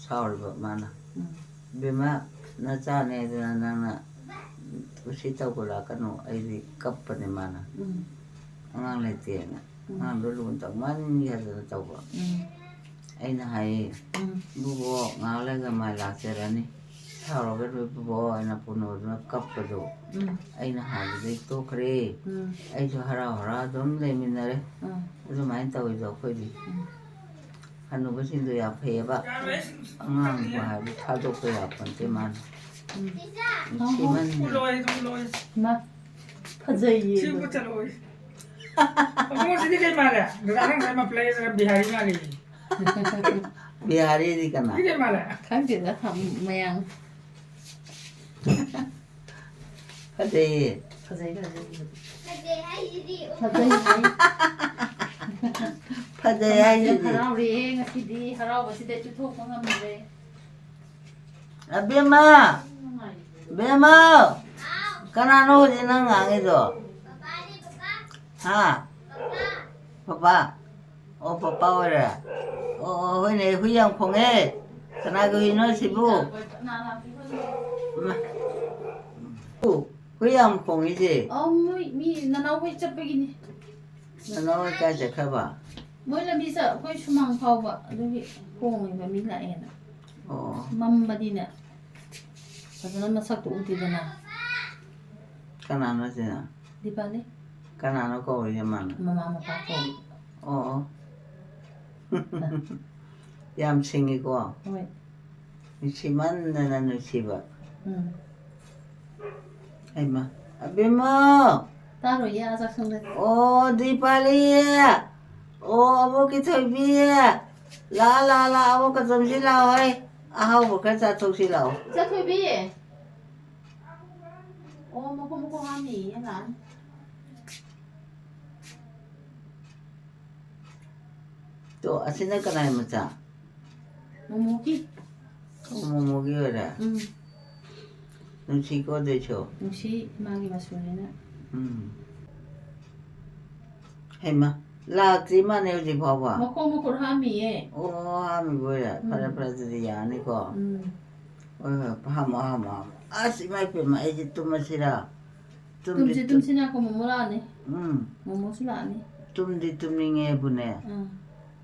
ꯁꯥꯎꯔꯤꯕ ꯃꯥꯅ. ꯏꯕꯦꯝꯃ ꯅꯆꯥꯅꯦ ꯑꯗꯨꯅ ꯅꯪꯅ ꯀꯨꯁꯤ ꯇꯧꯒꯠꯂꯛꯀꯅꯨ ꯑꯩꯗꯤ ꯀꯞꯄꯅꯦ ꯃꯥꯅ. ꯑꯉꯥꯡ ꯂꯩꯇꯦꯅ. ꯑꯉꯥꯡꯗꯣ ꯂꯨꯅ ꯇꯧꯃꯟꯒꯤꯗꯅ ꯇꯧꯕ. ꯑꯩꯅ ꯍꯥꯏꯌꯦ ꯏꯕꯣꯕꯣꯛ ꯉꯥꯏꯍꯥꯛ ꯂꯩꯔꯒ ꯃꯥꯏ ꯂꯥꯛꯆꯔꯅꯤ. ꯁꯥꯎꯔꯒꯅꯨ ꯏꯕꯣꯕꯣꯛ ꯍꯥꯏꯅ ꯄꯨꯅꯣꯗꯨꯅ ꯀꯞꯄꯗꯣ. ꯑꯩꯅ ꯍꯥꯏꯕꯗꯩ ꯇꯣꯛꯈ꯭ꯔꯦ. ꯑꯩꯁꯨ ꯍꯔꯥꯎ ꯑꯗꯨꯝ ꯂꯩꯃꯤꯟꯅꯔꯦ. ꯑꯗꯨꯃꯥꯏꯅ ꯇꯧꯋꯤꯗꯣ ꯑꯩꯈꯣꯏꯗꯤ. ꯍꯅꯨꯕꯁꯤꯡꯗꯣ ꯌꯥꯝ ꯐꯩꯌꯦꯕ. ꯑꯉꯥꯡꯕꯨ ꯍꯥꯏꯕꯗꯤ ꯊꯥꯗꯣꯛꯄ ꯌꯥꯄꯣꯟꯇꯦ ꯃꯥꯅ. ꯏꯃꯥ ꯐꯖꯩꯌꯦ. ꯁꯤꯕꯨ ꯆꯠꯂꯣꯏ. ꯑꯕꯨꯡꯉꯣꯁꯤꯗꯤ ꯀꯩ ꯃꯥꯜꯂꯦ? ꯗꯗꯥꯅ ꯉꯁꯥꯏ ꯃꯄ꯭ꯂꯩ ꯕꯤꯍꯥꯔꯤ ꯃꯥꯜꯂꯤ. ꯕꯤꯍꯥꯔꯤꯗꯤ ꯀꯅꯥ? ꯁꯤ ꯀꯩ ꯃꯥꯜꯂꯦ? ꯈꯪꯗꯦꯗ ꯃꯌꯥꯡ. ꯐꯖꯩꯌꯦ. ꯐꯖꯩ. ꯐꯖꯩ ꯍꯥꯏꯁꯤꯗꯤ. ꯐꯖꯩ ꯍꯥꯏ. ꯐꯖꯩ ꯍꯥꯏꯁꯤꯗꯤ. ꯍꯔꯥꯎꯔꯦ ꯉꯁꯤꯗꯤ ꯍꯔꯥꯎꯕꯁꯤꯗ ꯆꯨꯊꯣꯛꯄ ꯉꯝꯗ꯭ꯔꯦ. ꯑꯕꯦꯝꯃ! ꯕꯦꯝꯃ! ꯀꯅꯥꯅꯣ ꯍꯧꯖꯤꯛ ꯅꯪ ꯉꯥꯡꯉꯤꯗꯣ? ꯄꯄꯥꯅꯦ ꯄꯄꯥ. ꯍꯥ? ꯄꯄꯥ? ꯑꯣ ꯄꯄꯥ ꯑꯣꯏꯔꯦ? ꯑꯣ ꯍꯣꯏꯅꯦ ꯍꯨꯏ ꯌꯥꯝ ꯈꯣꯡꯉꯦ. ꯀꯅꯥꯒꯤ ꯍꯨꯏꯅꯣ ꯁꯤꯕꯨ? ꯍꯨꯏ ꯌꯥꯝ ꯈꯣꯡꯉꯤꯁꯦ. ꯃꯣꯏ ꯃꯤ ꯅꯅꯥꯎ ꯍꯣꯏ ꯆꯠꯄꯒꯤꯅꯤ. ꯅꯅꯥꯎ ꯍꯣꯏ ꯀꯥꯏ ꯆꯠꯈ꯭ꯔꯕ? ꯃꯣꯏ ꯂꯝꯕꯤ ꯑꯩꯈꯣꯏ ꯁꯨꯃꯥꯡ ꯐꯥꯎꯕ ꯑꯗꯨꯒꯤ ꯈꯣꯡꯉꯤꯕ ꯃꯤ ꯂꯥꯛꯑꯦꯅ. ꯑꯣ. ꯃꯝꯕꯅꯤꯅ ꯐꯖꯅ ꯃꯁꯛꯇꯣ ꯎꯗꯦꯗꯅ. ꯀꯅꯥꯅꯣ ꯁꯤꯅ? ꯗꯤꯄꯥꯂꯤ. ꯀꯅꯥꯅꯣ ꯀꯧꯔꯤꯁꯦ ꯃꯥꯅ? ꯃꯃꯥ ꯃꯄꯥ ꯀꯧꯔꯤ. ꯑꯣ. ꯌꯥꯝ ꯁꯤꯡꯉꯤꯀꯣ. ꯍꯣꯏ. ꯅꯨꯡꯁꯤꯃꯟꯗꯅ ꯅꯨꯡꯁꯤꯕ. ꯍꯩꯃꯥ ꯑꯕꯦꯝꯃ! ꯇꯥꯔꯣꯏꯌꯦ ꯆꯥꯛꯁꯪꯗ. ꯑꯣ ꯗꯤꯄꯥꯂꯤ! ꯑꯣ ꯑꯕꯣꯛꯀꯤ ꯊꯣꯏꯕꯤ! ꯂꯥꯛꯑꯣ ꯑꯕꯣꯛꯀ ꯆꯪꯁꯤ ꯂꯥꯛꯑꯣ. ꯑꯍꯥꯎꯕ ꯈꯔ ꯆꯥꯊꯣꯛꯁꯤ ꯂꯥꯛꯑꯣ. ꯏꯆꯥ ꯊꯣꯏꯕꯤ. ꯑꯣ ꯃꯈꯣꯡ ꯍꯥꯝꯃꯤꯌꯦ ꯂꯥꯛꯑꯅꯤ. ꯇꯣ ꯑꯁꯤꯅ ꯀꯅꯥꯏ ꯃꯆꯥ? ꯃꯣꯃꯣꯒꯤ. ꯃꯣꯃꯣꯒꯤ ꯑꯣꯏꯔꯦ? ꯅꯨꯡꯁꯤꯀꯣ ꯑꯗꯨꯏꯁꯨ? ꯅꯨꯡꯁꯤ ꯏꯃꯥꯒꯤ ꯃꯁꯨꯅꯤꯅ. ꯍꯩꯃꯥ ꯂꯥꯛꯇ꯭ꯔꯤ ꯃꯥꯅꯦ ꯍꯧꯖꯤꯛ ꯐꯥꯎꯕ ꯃꯈꯣꯡ ꯃꯈꯨꯠ ꯍꯥꯝꯃꯤꯌꯦ ꯑꯣ ꯍꯥꯝꯃꯤꯕꯣꯏꯔꯦ ꯐꯔꯦ ꯐꯔꯦ ꯑꯗꯨꯗꯤ ꯌꯥꯅꯤꯀꯣ ꯍꯣꯏ ꯍꯣꯏ ꯍꯥꯝꯃꯣ ꯍꯥꯝꯃꯣ ꯍꯥꯝꯃꯣ ꯑꯁ ꯏꯃꯥ ꯏꯄꯦꯝꯃ ꯑꯩꯁꯦ ꯇꯨꯝꯃꯁꯤꯔꯥ ꯇꯨꯝꯁꯤꯅ ꯀꯣ ꯃꯣꯃꯣ ꯂꯥꯛꯑꯅꯤ ꯎꯝ ꯃꯣꯃꯣꯁꯨ ꯂꯥꯛꯑꯅꯤ ꯇꯨꯝꯗꯤ ꯇꯨꯝꯅꯤꯡꯉꯦꯕꯨꯅꯦ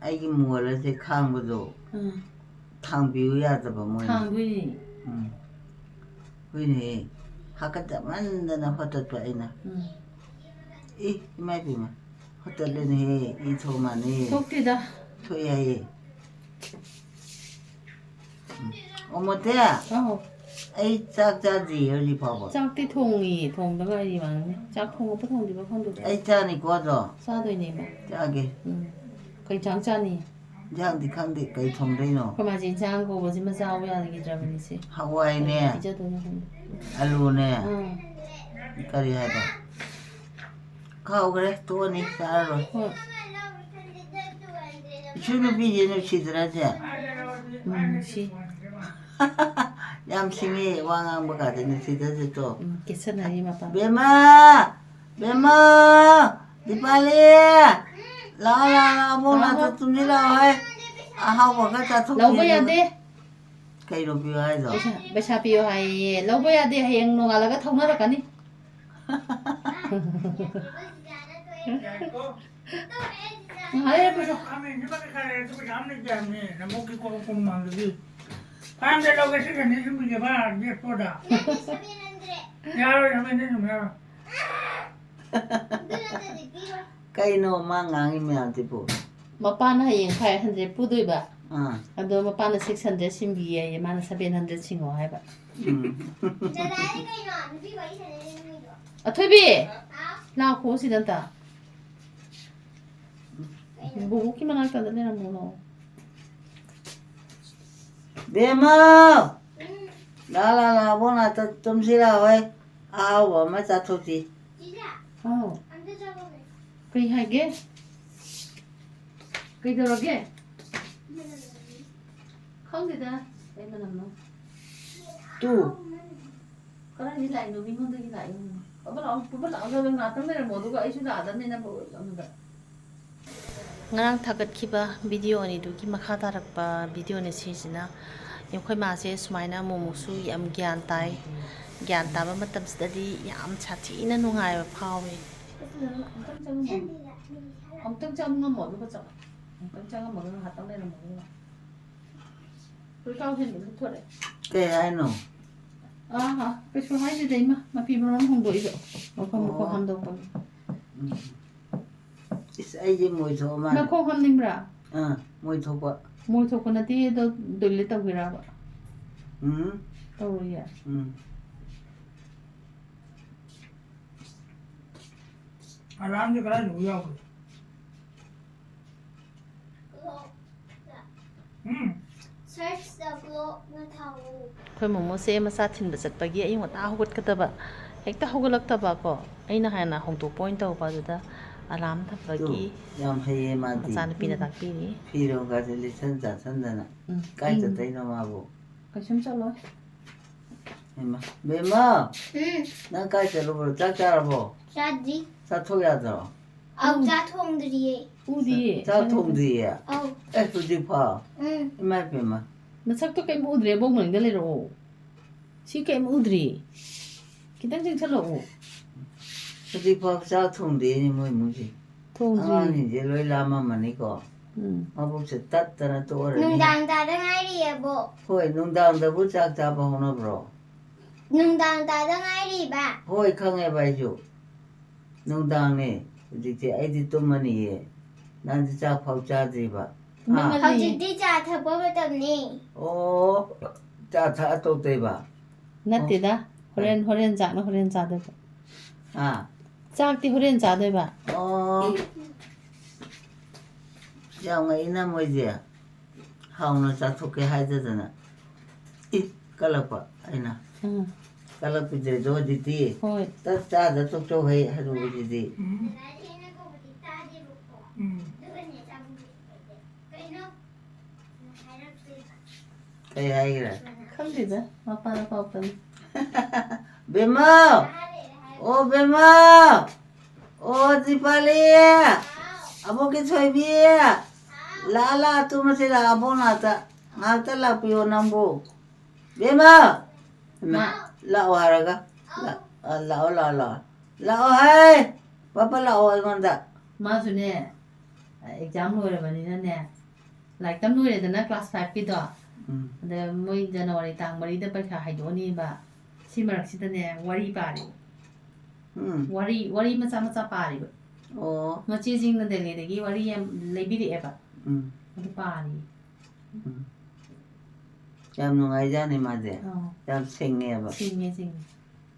ꯑꯩꯒꯤ ꯃꯣꯜ ꯑꯁꯦ ꯈꯥꯡꯕꯗꯣ ꯊꯥꯡꯕꯤꯌꯨ ꯌꯥꯗꯕ ꯃꯣꯏꯅ ꯊꯥꯡꯗꯣꯏꯅꯤ ꯎꯝ ꯍꯣꯏꯅꯦꯍꯦ ꯍꯥꯀꯠꯆꯃꯟꯗꯅ ꯍꯣꯠꯇꯠꯄ ꯑꯩꯅ 이마 이마 헛들리네 이 도마니 ꯊꯣꯛꯇꯦꯗ 토야이 어머때 ꯑꯧ ꯑꯩ ꯆꯥꯛ ꯆꯥꯗ꯭ꯔꯤ ꯍꯧꯖꯤꯛ ꯐꯥꯎꯕ ꯆꯥꯛꯇꯤ ꯊꯣꯡꯉꯤ ꯊꯣꯡꯗꯒ ꯑꯩ ꯃꯥꯅꯦ ꯆꯥꯛ ꯊꯣꯡꯉꯛꯄ ꯊꯣꯡꯗ꯭ꯔꯤꯕ ꯈꯪꯗꯦ ꯑꯩ ꯆꯥꯅꯤꯀꯣ ꯑꯗꯣ ꯆꯥꯗꯣꯏꯅꯦꯕ ꯆꯥꯒꯦ ꯀꯩ ꯆꯥꯡ ꯆꯥꯅꯤ ꯏꯟꯖꯥꯡꯗꯤ ꯈꯪꯗꯦ ꯀꯩ ꯊꯣꯡꯗꯣꯏꯅꯣ ꯑꯩꯈꯣꯏ ꯃꯥꯁꯦ ꯏꯟꯁꯥꯡ ꯀꯧꯕꯁꯤꯃ ꯆꯥꯎ ꯌꯥꯈꯤꯗ꯭ꯔꯕꯅꯤꯁꯦ ꯍꯋꯥꯏꯅꯦ ꯀꯩ ꯄꯤꯖꯗꯣꯏꯅꯣ ꯈꯪꯗꯦ ꯑꯂꯨꯅꯦ ꯀꯔꯤ ꯍꯥꯏꯕ ꯀꯥꯎꯈ꯭ꯔꯦ ꯇꯣꯛꯑꯅꯤ ꯆꯥꯔꯔꯣꯏ ꯍꯣꯏ 이춘 누비지 누시더라지 ꯁꯤ ꯌꯥꯝ ꯁꯤꯡꯉꯤ ꯋꯥ ꯉꯥꯡꯕ ꯀꯥꯗ ꯅꯨꯡꯁꯤꯗꯁꯨ ꯇꯣ ꯀꯦꯠꯁꯟꯅꯔꯤ ꯃꯄꯥ ꯕꯦꯝꯃ ꯕꯦꯝꯃ ꯗꯤꯄꯥꯂꯤ ꯂꯥꯛꯑꯣ ꯂꯥꯛꯑꯣ ꯑꯃꯨꯛ ꯂꯥꯛꯇ ꯇꯨꯝꯁꯤꯜꯂꯛꯑꯣ ꯍꯣꯏ ꯑꯍꯥꯎꯕ ꯈꯔ ꯆꯥꯊꯣꯛꯄꯤꯌꯨ ꯂꯧꯕ ꯌꯥꯗꯦ ꯀꯩꯅꯣ ꯄꯤꯌꯨ ꯍꯥꯏꯗꯣ ꯄꯩꯁꯥ ꯄꯤꯌꯣ ꯍꯥꯏꯌꯦ ꯂꯧꯕ ꯌꯥꯗꯦ ꯍꯌꯦꯡ ꯅꯣꯡꯉꯥꯜꯂꯒ ꯊꯧꯅꯔꯛꯀꯅꯤ ꯉꯥꯏꯍꯥꯛ ꯂꯩꯔ Kami, di ba kaya ito kami dyan na mo ko kumang lagi. Kami daw kasi kanina sumili ba, di po da. Yaro namin din yaro. ꯀꯩꯅꯣ ꯃꯥ ꯉꯥꯡꯉꯤ ꯃꯌꯥꯝꯁꯤꯕꯨ ꯃꯄꯥꯅ ꯍꯌꯦꯡ 500 ꯄꯨꯗꯣꯏꯕ ꯑꯥ ꯑꯗꯣ ꯃꯄꯥꯅ 600 ꯁꯤꯡꯕꯤꯌꯦ ꯃꯥꯅ 700 ꯁꯤꯡꯉꯣ ꯍꯥꯏꯕ ꯑꯊꯣꯏꯕꯤ ꯂꯥꯛꯈꯣ ꯁꯤꯗ ꯑꯝꯇ ꯕꯣꯕꯣꯛꯀꯤ ꯃꯅꯥꯛꯇ ꯂꯩꯔꯝꯃꯣ ꯕꯦꯝꯃ ꯂꯥ ꯑꯃꯨꯛ ꯂꯥꯛꯇ ꯇꯨꯝꯁꯤꯜꯂꯛꯑꯣ ꯍꯣꯏ ꯑꯍꯥꯎꯕ ꯑꯃ ꯆꯥꯊꯣꯛꯁꯤ ꯑꯥꯎ ꯀꯩ ꯍꯥꯏꯒꯦ ꯀꯩꯗꯧꯔꯒꯦ ꯈꯪꯗꯦꯗ ꯀꯩ ꯃꯅꯝꯅꯣ ꯇꯨ ꯀꯗꯥꯏꯗꯒꯤ ꯂꯥꯛꯏꯅꯣ ꯃꯤꯉꯣꯟꯗꯒꯤ ꯂꯥꯛꯏꯅꯣ ꯄꯨꯕ ꯂꯥꯛꯑꯣ ꯉꯥꯛꯇꯪ ꯂꯩꯔꯝꯃꯣ ꯑꯗꯨꯒ ꯑꯩꯁꯨ ꯂꯥꯛꯑꯗꯕꯅꯤꯅ ꯑꯃꯗ ꯉꯔꯥꯡ ꯊꯥꯒꯠꯈꯤꯕ ꯚꯤꯗꯤꯑꯣ ꯑꯅꯤꯗꯨꯒꯤ ꯃꯈꯥ ꯇꯥꯔꯛꯄ ꯚꯤꯗꯤꯑꯣꯅꯦ ꯁꯤꯁꯤꯅ ꯑꯩꯈꯣꯏ ꯃꯥꯁꯦ ꯁꯨꯃꯥꯏꯅ ꯑꯃꯨꯛꯁꯨ ꯌꯥꯝ ꯒ꯭ꯌꯥꯟ ꯇꯥꯏ ꯒ꯭ꯌꯥꯟ ꯇꯥꯕ ꯃꯇꯝꯁꯤꯗꯗꯤ ꯌꯥꯝ ꯁꯥꯊꯤꯅ ꯅꯨꯡꯉꯥꯏꯕ ꯐꯥꯎꯋꯦ ꯑꯃꯨꯛꯇꯪ ꯆꯪꯉꯝꯃꯣ ꯑꯗꯨꯒ ꯆꯠꯂꯣ ꯑꯃꯨꯛꯇꯪ ꯆꯪꯉꯝꯃꯒ ꯉꯥꯏꯍꯥꯛꯇꯪ ꯂꯩꯔꯝꯃꯒ ꯀꯥꯎ ꯍꯦꯟꯕ ꯊꯣꯛꯑꯦ ꯀꯩ ꯍꯥꯏꯅꯣ ꯀꯩꯁꯨ ꯍꯥꯏꯗꯦꯗ ꯏꯃꯥ ꯃꯄꯤ ꯃꯔꯣꯟ ꯍꯣꯡꯗꯣꯛꯏꯕ ꯃꯈꯣꯡ ꯍꯥꯝꯗꯣꯛꯄꯒꯤ ꯏꯁ ꯑꯩꯁꯦ ꯃꯣꯏ ꯊꯣꯛꯑ ꯃꯥꯜꯂꯦ ꯃꯈꯣꯡ ꯍꯥꯝꯅꯤꯡꯕ꯭ꯔꯥ ꯃꯣꯏ ꯊꯣꯛꯄ ꯃꯣꯏ ꯊꯣꯛꯄ ꯅꯠꯇꯦ ꯑꯗꯣ toilet ꯇꯧꯒꯦꯔꯕ um ꯇꯧꯔꯣꯏꯌꯦ Alam niyo kaya luya ko. Search the globe na tao. ꯑꯩꯈꯣꯏ ꯃꯣꯃꯣꯁꯦ ꯃꯆꯥ ꯊꯤꯟꯕ ꯆꯠꯄꯒꯤ ꯑꯌꯨꯛ ꯉꯟꯇꯥ ꯍꯧꯒꯠꯀꯗꯕ ꯍꯦꯛꯇ ꯍꯧꯒꯠꯂꯛꯇꯕ ꯀꯣ ꯑꯩꯅ ꯍꯥꯟꯅ ꯍꯣꯡꯗꯣꯛꯄ ꯑꯣꯏꯅ ꯇꯧꯕ ꯑꯗꯨꯗ ꯑꯂꯥꯔꯝ ꯊꯝꯕꯒꯤ ꯌꯥꯝ ꯍꯩꯌꯦ ꯃꯥꯗꯤ ꯃꯆꯥꯅꯨꯄꯤꯅ ꯇꯥꯛꯄꯤꯔꯤ ꯐꯤꯔꯣꯒꯁꯦ ꯂꯤꯠꯁꯟ ꯆꯥꯁꯟꯗꯅ ꯀꯥꯏ ꯆꯠꯇꯣꯏꯅꯣ ꯃꯥꯕꯨ ꯀꯩꯁꯨꯝ ꯆꯠꯂꯣꯏ ꯕꯦꯝꯃ ꯅꯪ ꯀꯥꯏ ꯆꯠꯂꯨꯕ꯭ꯔꯣ ꯆꯥꯛ ꯆꯥꯔꯕꯣ Shadri. ꯆꯥꯊꯣꯛ ꯌꯥꯗ꯭ꯔꯣ Au jathongdriye. ꯎꯗꯤꯌꯦ ꯆꯥꯛ ꯊꯣꯡꯗ꯭ꯔꯤꯌꯦ Au. ꯍꯧꯖꯤꯛ ꯐꯥꯎ ꯏꯃꯥ ꯏꯄꯦꯝꯃ ꯅꯁꯛꯇꯣ ꯀꯩꯝ ꯎꯗ꯭ꯔꯦ ꯕꯣꯛ ꯃꯅꯤꯡꯗ ꯂꯩꯔꯛꯑꯣ ꯁꯤ ꯀꯩꯝ ꯎꯗ꯭ꯔꯤ ꯈꯤꯇꯪ ꯆꯪꯁꯜꯂꯛꯑꯣ ꯍꯧꯖꯤꯛ ꯐꯥꯎ ꯆꯥꯛ ꯊꯣꯡꯗꯦꯅꯦ ꯃꯣꯏ 이모지 ꯊꯣꯡꯗ꯭ꯔꯤ ꯑꯉꯥꯡꯁꯤꯡꯁꯦ ꯂꯣꯏ ꯂꯥꯝꯃꯝꯃꯅꯤꯀꯣ ꯃꯕꯨꯛꯁꯦ ꯇꯠꯇꯅ ꯇꯣꯛꯑꯔꯅꯤ Nungdang tada ngairi bo. ꯍꯣꯏ ꯅꯨꯡꯗꯥꯡꯗꯕꯨ ꯆꯥꯛ ꯆꯥꯕ ꯍꯧꯅꯕ꯭ꯔꯣ Nungdang tada ngairi ba. ꯍꯣꯏ ꯈꯪꯉꯦꯕ ꯑꯩꯁꯨ ꯅꯨꯡꯗꯥꯡꯅꯦ ꯍꯧꯖꯤꯛꯇꯤ ꯑꯩꯗꯤ ꯇꯨꯝꯃꯅꯤꯌꯦ ꯅꯪꯗꯤ ꯆꯥꯛ ꯐꯥꯎ ꯆꯥꯗ꯭ꯔꯤꯕ Hajidi cha thapa matamni. ꯑꯣ ꯆꯥ ꯊꯛꯑ ꯇꯣꯛꯇꯣꯏꯕ ꯅꯠꯇꯦꯗ ꯍꯣꯔꯦꯟ ꯆꯥꯛꯅ ꯍꯣꯔꯦꯟ ꯆꯥꯗꯣꯏꯕ ꯆꯥꯛꯇꯤ ꯍꯣꯔꯦꯟ ꯆꯥꯗꯣꯏꯕ ꯑꯣ ꯌꯥꯝ ꯉꯛꯏꯅ ꯃꯣꯏꯁꯦ ꯍꯥꯎꯅ ꯆꯥꯊꯣꯛꯀꯦ ꯍꯥꯏꯗꯗꯅ ꯀꯜꯂꯛꯄ ꯑꯩꯅ ꯀꯜꯂꯛꯄꯤꯗ꯭ꯔꯦꯗꯣ ꯍꯧꯖꯤꯛꯇꯤ ꯍꯣꯏ ꯇꯠ ꯆꯥꯗ ꯇꯣꯛꯆꯧ ꯍꯩ ꯍꯅꯨꯕꯁꯤꯗꯤ ꯀꯩ ꯍꯥꯏꯒꯦꯔꯦ ꯈꯪꯗꯦꯗ ꯃꯄꯥꯅ ꯄꯥꯎꯇꯅꯤ ꯕꯦꯝꯃ ꯑꯣ ꯕꯦꯝꯃ ꯑꯣ ꯗꯤꯄꯥꯂꯤ ꯑꯕꯣꯛꯀꯤ ꯊꯣꯏꯕꯤ ꯂꯥ ꯇꯨꯃꯁꯤ ꯂꯥ ꯑꯕꯣꯛ ꯉꯥꯛꯇ ꯉꯥꯛꯇ ꯂꯥꯛꯄꯤꯌꯣ ꯅꯪꯕꯨ ꯕꯦꯝꯃ ꯂꯥꯛꯑꯣ ꯍꯥꯏꯔꯒ ꯂꯥꯛꯑꯣ ꯍꯥꯏ ꯄꯄ ꯂꯥꯛꯑꯣ ꯑꯩꯉꯣꯟꯗ ꯃꯥꯁꯨꯅꯦ ꯑꯦꯛꯖꯥꯝ ꯂꯣꯏꯔꯕꯅꯤꯅꯅꯦ ꯂꯥꯏꯔꯤꯛ ꯇꯝ ꯂꯣꯏꯔꯦꯗꯅ ꯀ꯭ꯂꯥꯁ 5ꯀꯤꯗꯣ ꯑꯗ ꯃꯣꯏ ꯖꯅꯋꯥꯔꯤ ꯇꯥꯡ 4ꯗ ꯄꯩꯈꯥ ꯍꯥꯏꯗꯣꯛꯑꯅꯤꯕ ꯁꯤ ꯃꯔꯛꯁꯤꯗꯅꯦ ꯋꯥꯔꯤ ꯄꯥꯔꯤ ꯋꯥꯔꯤ ꯃꯆꯥ ꯃꯆꯥ ꯄꯥꯔꯤꯕ ꯑꯣ ꯃꯆꯦꯁꯤꯡꯅ ꯗꯦꯜꯂꯤꯗꯒꯤ ꯋꯥꯔꯤ ꯌꯥꯝ ꯂꯩꯕꯤꯔꯛꯑꯦꯕ ꯑꯗꯨ ꯄꯥꯔꯤ ꯌꯥꯝ ꯅꯨꯡꯉꯥꯏꯖꯥꯅꯤ ꯃꯥꯗꯤ ꯌꯥꯝ ꯁꯤꯡꯉꯦꯕ ꯁꯤꯡꯉꯦ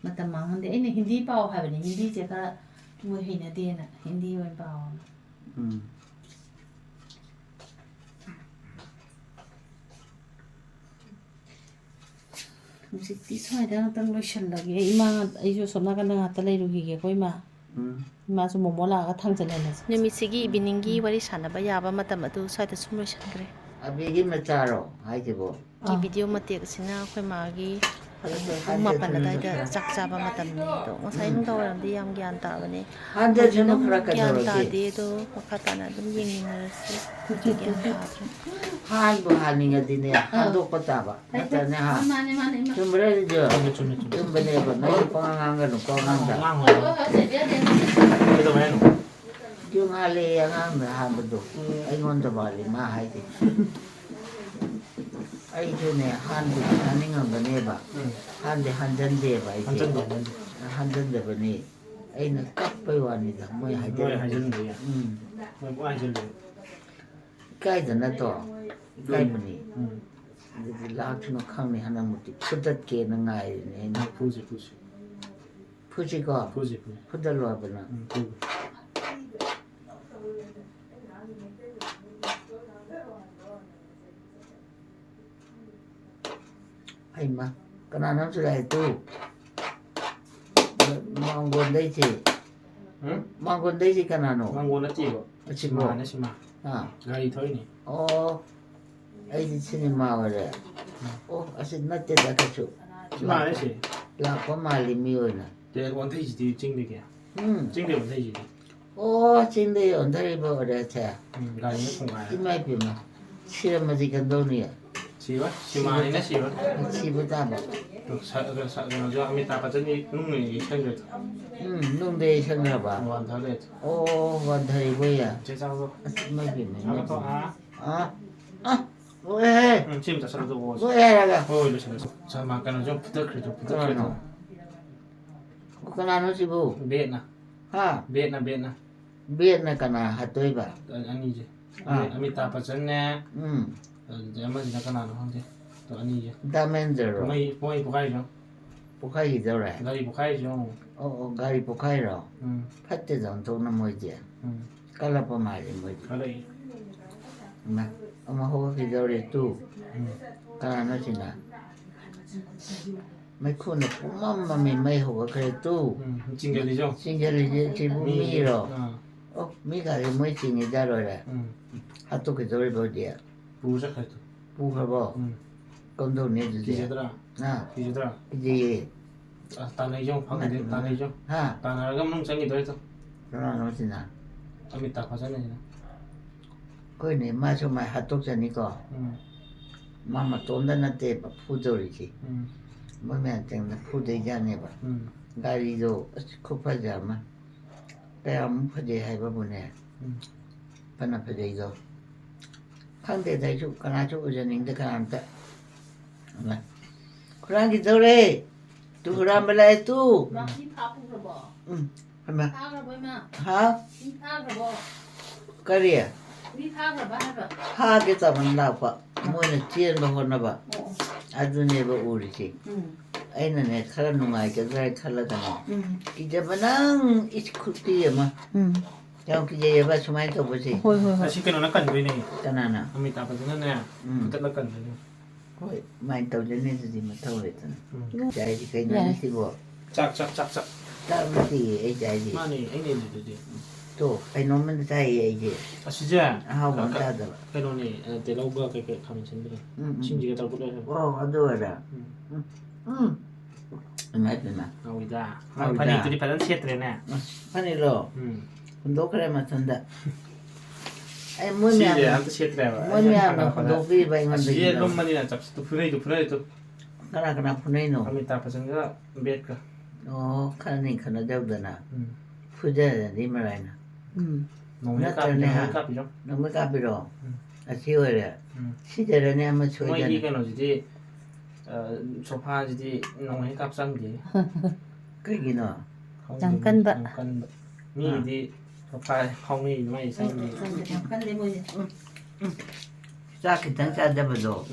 ꯃꯇꯝ ꯃꯥꯡꯍꯟꯗꯦ ꯑꯩꯅ ꯍꯤꯟꯗꯤ ꯄꯥꯎ ꯍꯥꯏꯕꯅꯦ ꯍꯤꯟꯗꯤꯁꯦ ꯈꯔ ꯃꯣꯏ ꯍꯩꯅꯗꯦꯅ ꯍꯤꯟꯗꯤ ꯑꯣꯏꯅ ꯄꯥꯎꯅ ꯍꯧꯖꯤꯛꯇꯤ ꯁ꯭ꯋꯥꯏꯗ ꯉꯥꯛꯇꯪ ꯂꯣꯏꯁꯤꯜꯂꯒꯦ ꯏꯃꯥ ꯑꯩꯁꯨ ꯁꯣꯝ ꯅꯥꯀꯟꯗ ꯉꯥꯛꯇ ꯂꯩꯔꯨꯈꯤꯒꯦꯀꯣ ꯏꯃꯥꯁꯨ ꯃꯣꯃꯣ ꯂꯥꯛꯑꯒ ꯊꯥꯡꯖꯜꯍꯜꯂꯁꯤ ꯅꯨꯃꯤꯠꯁꯤꯒꯤ ꯏꯚꯤꯅꯤꯡꯒꯤ ꯋꯥꯔꯤ ꯁꯥꯟꯅꯕ ꯌꯥꯕ ꯃꯇꯝ ꯑꯗꯨ ꯁ꯭ꯋꯥꯏꯗ ꯁꯨꯝ ꯂꯣꯏꯁꯤꯟꯈ꯭ꯔꯦ ꯑꯕꯤꯒꯤ ꯃꯆꯥꯔꯣ ꯍꯥꯏꯁꯤꯕꯣ ꯚꯤꯗꯤꯑꯣ ꯃꯇꯦꯛ ꯑꯁꯤꯅ ꯑꯩꯈꯣꯏ ꯃꯥꯒꯤ ꯄꯨꯡ 9 ꯑꯗꯨꯋꯥꯏꯗ ꯆꯥꯛ ꯆꯥꯕ ꯃꯇꯝꯅꯤ ꯑꯗꯣ ꯉꯁꯥꯏ ꯅꯨꯡꯗꯥꯡꯋꯥꯏꯔꯝꯗꯤ ꯌꯥꯝ ꯒ꯭ꯌꯥꯟ ꯇꯥꯕꯅꯦ ꯍꯧꯖꯤꯛꯅ ꯑꯃꯨꯛ ꯒ꯭ꯌꯥꯟ ꯇꯥꯗꯦ ꯑꯗꯣ ꯃꯈꯥ ꯇꯥꯅ ꯑꯗꯨꯝ ꯌꯦꯡꯃꯤꯟꯅꯔꯁꯤ ꯍꯧꯖꯤꯛ ꯒ꯭ꯌꯥꯟ ꯇꯥꯗ꯭ꯔꯦ ꯍꯥꯟꯕꯨ ꯍꯥꯟꯅꯤꯡꯉꯗꯤꯅꯦ ꯍꯥꯟꯗꯣꯛꯄ ꯇꯥꯕ ꯅꯠꯇ꯭ꯔꯅꯦ ꯃꯥꯅꯦ ꯆꯨꯝꯕ꯭ꯔꯥ ꯆꯨꯝꯕꯅꯦꯕ ꯅꯪ ꯄꯉꯥꯡꯒꯅꯨꯀꯣ ꯑꯉꯥꯡꯗ ꯌꯨꯝ ꯍꯥꯜꯂꯦ ꯑꯉꯥꯡꯗ ꯍꯥꯟꯕꯗꯣ ꯑꯩꯉꯣꯟꯗ ꯃꯥꯜꯂꯤ ꯃꯥ ꯍꯥꯏꯗꯤ ꯑꯩꯁꯨꯅꯦ ꯍꯥꯟꯕꯗꯤ ꯍꯥꯟꯅꯤꯡꯉꯝꯕꯅꯦꯕ ꯍꯟꯖꯟꯗꯦꯕ ꯑꯩꯁꯦ ꯍꯟꯖꯟꯗꯕꯅꯤ ꯑꯩꯅ ꯀꯞꯄꯩ ꯋꯥꯅꯤꯗ ꯃꯣꯏ ꯍꯥꯏꯖꯟꯕ ꯏꯀꯥꯏꯗ ꯅꯠꯇ꯭ꯔꯣ ꯏꯀꯥꯏꯕꯅꯤ ꯑꯗꯨꯗꯤ ꯂꯥꯛꯁꯅꯨ ꯈꯪꯅꯤ ꯍꯟꯗꯛꯃꯨꯛꯇꯤ ꯐꯨꯗꯠꯀꯦꯅ ꯉꯥꯏꯔꯤꯅꯦ ꯑꯩꯅ ꯐꯨꯁꯤꯀꯣ ꯐꯨꯗꯠꯂꯣ ꯍꯥꯏꯕ ꯅꯪ ꯑꯩꯃ ꯀꯅꯥꯅꯣꯝꯁꯨ ꯂꯥꯛꯑꯦ ꯇꯨ ꯃꯥꯡꯒꯣꯟꯗꯩꯁꯤ ꯀꯅꯥꯅꯣ ꯃꯥꯡꯒꯣꯟ ꯅꯠꯇꯦꯕ ꯑꯁꯤꯕꯣ ꯁꯤꯃꯥ ꯒꯥꯔꯤ ꯊꯧꯔꯤꯅꯤ ꯑꯣ ꯑꯩꯗꯤ ꯁꯤꯅꯦꯃꯥ ꯑꯣꯏꯔꯦ ꯑꯣ ꯑꯁꯤ ꯅꯠꯇꯦꯗ ꯀꯩꯁꯨ ꯁꯤꯃꯥꯅꯦ ꯁꯤ ꯂꯥꯛꯄ ꯃꯥꯜꯂꯤ ꯃꯤ ꯑꯣꯏꯅ ꯋꯥꯟꯊꯩꯁꯤꯗꯤ ꯆꯤꯡꯗꯒꯤ ꯆꯤꯡꯗꯒꯤ ꯋꯥꯟꯊꯩꯁꯤꯗꯤ ꯑꯣ ꯆꯤꯡꯗꯒꯤ ꯑꯣꯟꯊꯔꯤꯕ ꯑꯣꯏꯔꯦ ꯁꯦ ꯒꯥꯔꯤꯅ ꯊꯣꯡꯒꯥꯏꯔꯦ ꯏꯃꯥ ꯏꯄꯦꯝꯃ ꯁꯤꯔꯝꯃꯗꯤ ꯀꯝꯗꯧꯅꯤ ꯁꯤꯕ ꯁꯤꯃꯥꯅꯤꯅ ꯁꯤꯕ ꯁꯤꯕ ꯇꯥꯕ ꯀꯩꯅꯣꯁꯨ ꯑꯃꯤꯇꯥꯕ ꯕꯆꯟꯒꯤ ꯅꯨꯡꯅ ꯌꯩꯁꯟꯈ꯭ꯔꯦ ꯅꯨꯡꯗ ꯌꯩꯁꯟꯈ꯭ꯔꯕ ꯋꯥꯟꯊꯔꯦ ꯑꯣ ꯋꯥꯟꯊꯔꯤꯕꯣꯌꯦ ꯆꯦ ꯆꯥꯎꯗꯣ ꯑꯁ ꯏꯃꯥ ꯏꯄꯦꯝꯃ ꯁꯤ ꯑꯃ ꯆꯠꯁꯜꯂꯣ ꯂꯣꯏ ꯍꯥꯏꯔꯒ ꯍꯣꯏ ꯂꯣꯏꯁꯜꯂꯁꯤ ꯀꯩꯅꯣꯁꯨ ꯐꯨꯊꯠꯈ꯭ꯔꯦꯗꯣ ꯀꯅꯥꯅꯣ ꯁꯤꯕꯨ ꯕꯦꯠꯅ ꯍꯥ ꯕꯦꯠꯅ ꯕꯦꯠꯅ ꯀꯅꯥ ꯍꯥꯠꯇꯣꯏꯕ ꯑꯅꯤꯁꯦ ꯑꯃꯤꯇꯥꯕ ꯕꯆꯟꯅꯦ ꯑꯗꯨꯗꯩ ꯑꯃꯁꯤꯅ ꯀꯅꯥꯅꯣ ꯈꯪꯗꯦ ꯑꯅꯤꯁꯦ ꯗꯥꯃꯦꯟꯗꯔꯣ ꯃꯩ ꯄꯣꯈꯥꯏꯔꯤꯁꯨ ꯄꯣꯈꯥꯏꯈꯤꯗꯧꯔꯦ ꯒꯥꯔꯤ ꯄꯣꯈꯥꯏꯔꯤꯁꯨ ꯑꯣ ꯒꯥꯔꯤ ꯄꯣꯈꯥꯏꯔꯣ ꯐꯠꯇꯦꯗ ꯑꯣꯟꯊꯣꯛꯅ ꯃꯣꯏꯗꯤ ꯀꯜꯂꯛꯄ ꯃꯥꯜꯂꯤ ꯃꯣꯏꯗꯤ ꯀꯜꯂꯛꯏ ꯑꯃ ꯍꯧꯒꯠꯈꯤꯗꯧꯔꯦ ꯇꯨ ꯀꯅꯥꯅꯣ ꯁꯤꯅ ꯃꯩꯈꯨꯅ ꯄꯨꯡꯃꯝ ꯃꯝꯃꯤ ꯃꯩ ꯍꯧꯒꯠꯈ꯭ꯔꯦ ꯇꯨ ꯆꯤꯡꯒꯜꯂꯤꯁꯨ ꯆꯤꯡꯖꯜꯂꯤꯁꯦ ꯁꯤꯕꯨ ꯃꯤꯔꯣ ꯑꯣ ꯃꯤ ꯒꯥꯔꯤ ꯃꯣꯏ ꯆꯤꯡꯉꯤꯖꯥꯔꯣꯏꯔꯦ ꯍꯥꯠꯇꯣꯛꯈꯤꯗꯧꯔꯤꯕ ꯍꯧꯖꯤꯛ ꯄꯨꯔ ꯆꯠꯈ꯭ꯔꯦ ꯄꯨꯈ꯭ꯔꯕꯣ ꯀꯝꯗꯧꯅꯤ ꯑꯗꯨꯗꯤ ꯀꯤꯖꯗ꯭ꯔꯥ ꯀꯤꯖꯗ꯭ꯔꯥ ꯀꯤꯖꯩꯌꯦ ꯇꯥꯟꯅꯩꯁꯨ ꯐꯪꯗꯦ ꯇꯥꯟꯅꯩꯁꯨ ꯍꯥ ꯇꯥꯟꯅꯔꯒ ꯃꯅꯨꯡ ꯆꯪꯈꯤꯗꯣꯏꯗꯣ ꯀꯅꯥꯅꯣ ꯁꯤꯅ ꯑꯃꯤꯇꯥꯕ ꯕꯆꯟꯁꯤꯅ ꯑꯩꯈꯣꯏꯅꯦ ꯃꯥꯁꯨ ꯃꯥꯏ ꯍꯥꯠꯇꯣꯛꯆꯅꯤꯀꯣ ꯃꯥ ꯃꯇꯣꯝꯗ ꯅꯠꯇꯦꯕ ꯐꯨꯗꯧꯔꯤꯁꯤ ꯃꯣꯏ ꯃꯌꯥꯝ ꯆꯪꯗ ꯐꯨꯗꯣꯏꯖꯥꯠꯅꯦꯕ ꯒꯥꯔꯤꯗꯣ ꯑꯁ ꯈꯨꯐꯖ ꯑꯃ ꯀꯌꯥꯃꯨꯛ ꯐꯖꯩ ꯍꯥꯏꯕꯕꯨꯅꯦ ꯐꯅ ꯐꯖꯩꯗꯣ ꯈꯪꯗꯦꯗ ꯑꯩꯁꯨ ꯀꯅꯥꯁꯨ ꯎꯖꯅꯤꯡꯗꯦ ꯀꯅꯥꯝꯇ ꯍꯨꯔꯥꯟꯈꯤꯗꯧꯔꯦ ꯇꯨ ꯍꯨꯔꯥꯟꯕ ꯂꯥꯛꯑꯦ ꯇꯨ ꯍꯥ ꯀꯔꯤ ꯐꯥꯒꯦ ꯇꯧꯕꯅ ꯂꯥꯛꯄ ꯃꯣꯏꯅ ꯆꯦꯟꯕ ꯍꯣꯠꯅꯕ ꯑꯗꯨꯅꯦꯕ ꯎꯔꯤꯁꯤ ꯑꯩꯅꯅꯦ ꯈꯔ ꯅꯨꯡꯉꯥꯏꯒꯗ꯭ꯔꯥ ꯈꯜꯂꯒꯅꯦ ꯀꯤꯖꯕ ꯅꯪ ꯈꯨꯠꯇꯤ ꯑꯃ ꯌꯥꯝ ꯀꯤꯖꯩꯑꯕ ꯁꯨꯃꯥꯏꯅ ꯇꯧꯕꯁꯦ ꯑꯁꯤ ꯀꯩꯅꯣꯅ ꯀꯟꯗꯣꯏꯅꯦ ꯀꯅꯥꯅ ꯑꯃꯤꯇꯥꯕ ꯕꯆꯟꯅꯅꯦ ꯐꯨꯊꯠꯂ ꯀꯟꯗꯣꯏꯅꯦ ꯍꯣꯏ ꯑꯗꯨꯃꯥꯏꯅ ꯇꯧꯖꯅꯤ ꯑꯗꯨꯗꯤ ꯃꯊꯧ ꯂꯩꯇꯅ ꯆꯥꯏꯗꯤ ꯀꯩꯅꯣ ꯁꯤꯕꯣ ꯆꯥꯛ ꯆꯥꯛ ꯅꯠꯇꯦꯌꯦ ꯑꯩ ꯆꯥꯏꯗꯤ ꯃꯥꯅꯦ ꯑꯩꯅ ꯑꯗꯨꯗꯤ ꯇꯣ ꯀꯩꯅꯣꯝꯃꯗ ꯆꯥꯏꯌꯦ ꯑꯩꯁꯦ ꯑꯁꯤꯁꯦ ꯑꯍꯥꯎꯕ ꯑꯃ ꯆꯥꯗꯕ ꯀꯩꯅꯣꯅꯦ ꯇꯤꯜꯍꯧꯒ ꯀꯩꯀꯩ ꯈꯥꯃꯦꯟ ꯑꯁꯤꯟꯕꯗꯣ ꯏꯁꯤꯡꯁꯤꯒ ꯇꯧꯔꯒ ꯂꯣꯏꯔꯦ ꯑꯣ ꯑꯗꯨ ꯑꯣꯏꯔꯦ ꯏꯃꯥꯏ ꯄꯦꯝꯃ ꯍꯥꯎꯏꯗ ꯐꯅꯦꯛꯇꯨꯗꯤ ꯐꯖꯅ ꯁꯦꯠꯇ꯭ꯔꯦꯅꯦ ꯐꯅꯤꯂꯣ ꯍꯨꯟꯗꯣꯛꯈ꯭ꯔꯦ ꯃꯊꯟꯗ ai mỗi 시제 mẹ 아무튼 시에트래요. mỗi mẹ nó đồ vi vậy mà 시제 gì 롬만이나 잡스 또 분해도 또 cái nào phụ này nó 아미타 파생가 베트가. cái này cái nào đâu được nào 음. phụ gia đi mà lại nè 농해 나 값이 때문에 농해 값이죠. nó mới cáp rồi 음. à siêu rồi 시절에 내 한번 뭐 줘야 이게 노지디 소파지디 농해 값 싼게. cái gì nó 잠깐 봐. 잠깐 미디 소파 콩이 많이 싼게. 잠깐 내보자. ra cái thằng cha đã bắt đầu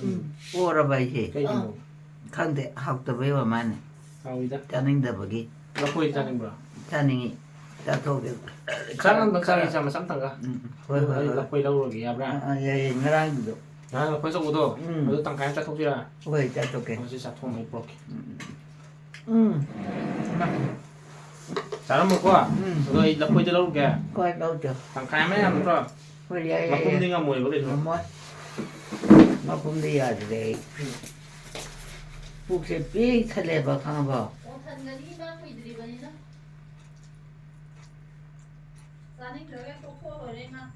ô ra vậy thì cái gì 뭐 không thể học tập với mà này 아우이다. cha nên tập cái 라포 있다는 거야. cha nên cha thôi cái 사람 넉살이 있으면 쌈탄가. thôi thôi thôi 라포이라고 그러게 야브라. vậy nó đang được 나 벌써부터 너도 땅 가야 짜 통지라. vậy cha thôi cái 진짜 통 많이 부럽게. ừ 잘안 먹고 와. 너도 이 라포 이제 나올게. coi đâu chưa 땅 가야 안 먹어. coi vậy 막 봄딩가 뭐야 그래. nó mới mà cũng đi ở đây phụ sẽ biết thay lệ vào khang vào 오탄가니 이마 이들이거니나. 사는 저게 또 코로래나.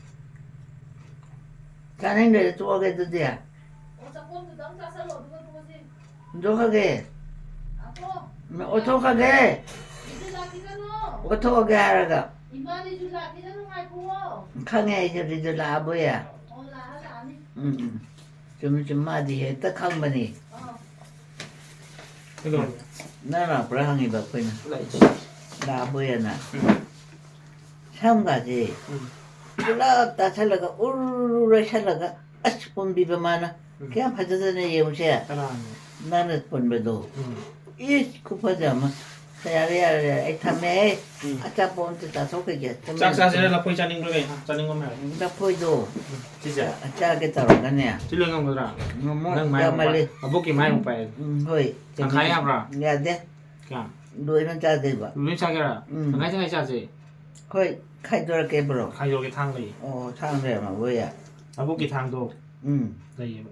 cha nên để cho cái gì à 어차피 당 자살 어디가 누구지? cho cái 아고 mà ô tô cái 이들 라피잖아. ô tô cái là 이만이 줄 라피잖아 말고. khang nghe cho đi là bữa à 나하지 아니. 좀 마디 해 딱 한 번이 이거 나나 브라항이 바꾸나 나 있지. 나 뭐야나 삼가지 올라갔다 살라가 우르르 살라가 아스폰 비벼마나 그냥 받아다네 예우세야 따라. 나는 본배도 이 쿠파자마 야야야 에타메 아짜 본트 다 속에게 짝사지를 라포이 짜는 거게. 짜는 거 말이야. 나 보이도 진짜. 짜게 따로 가냐 찔러간 거더라. 뭐 난 많이 말리 먹어. 먹기 많이 먹어야 돼. 호이 아, 가야 브라. 야돼 그냥 너희는 짜대 봐 루인 차게라. 가자 짜지. 거의 카이도라 깨버려 가요게 탕리. 상대만 뭐야 아 먹기 탕도 응 네.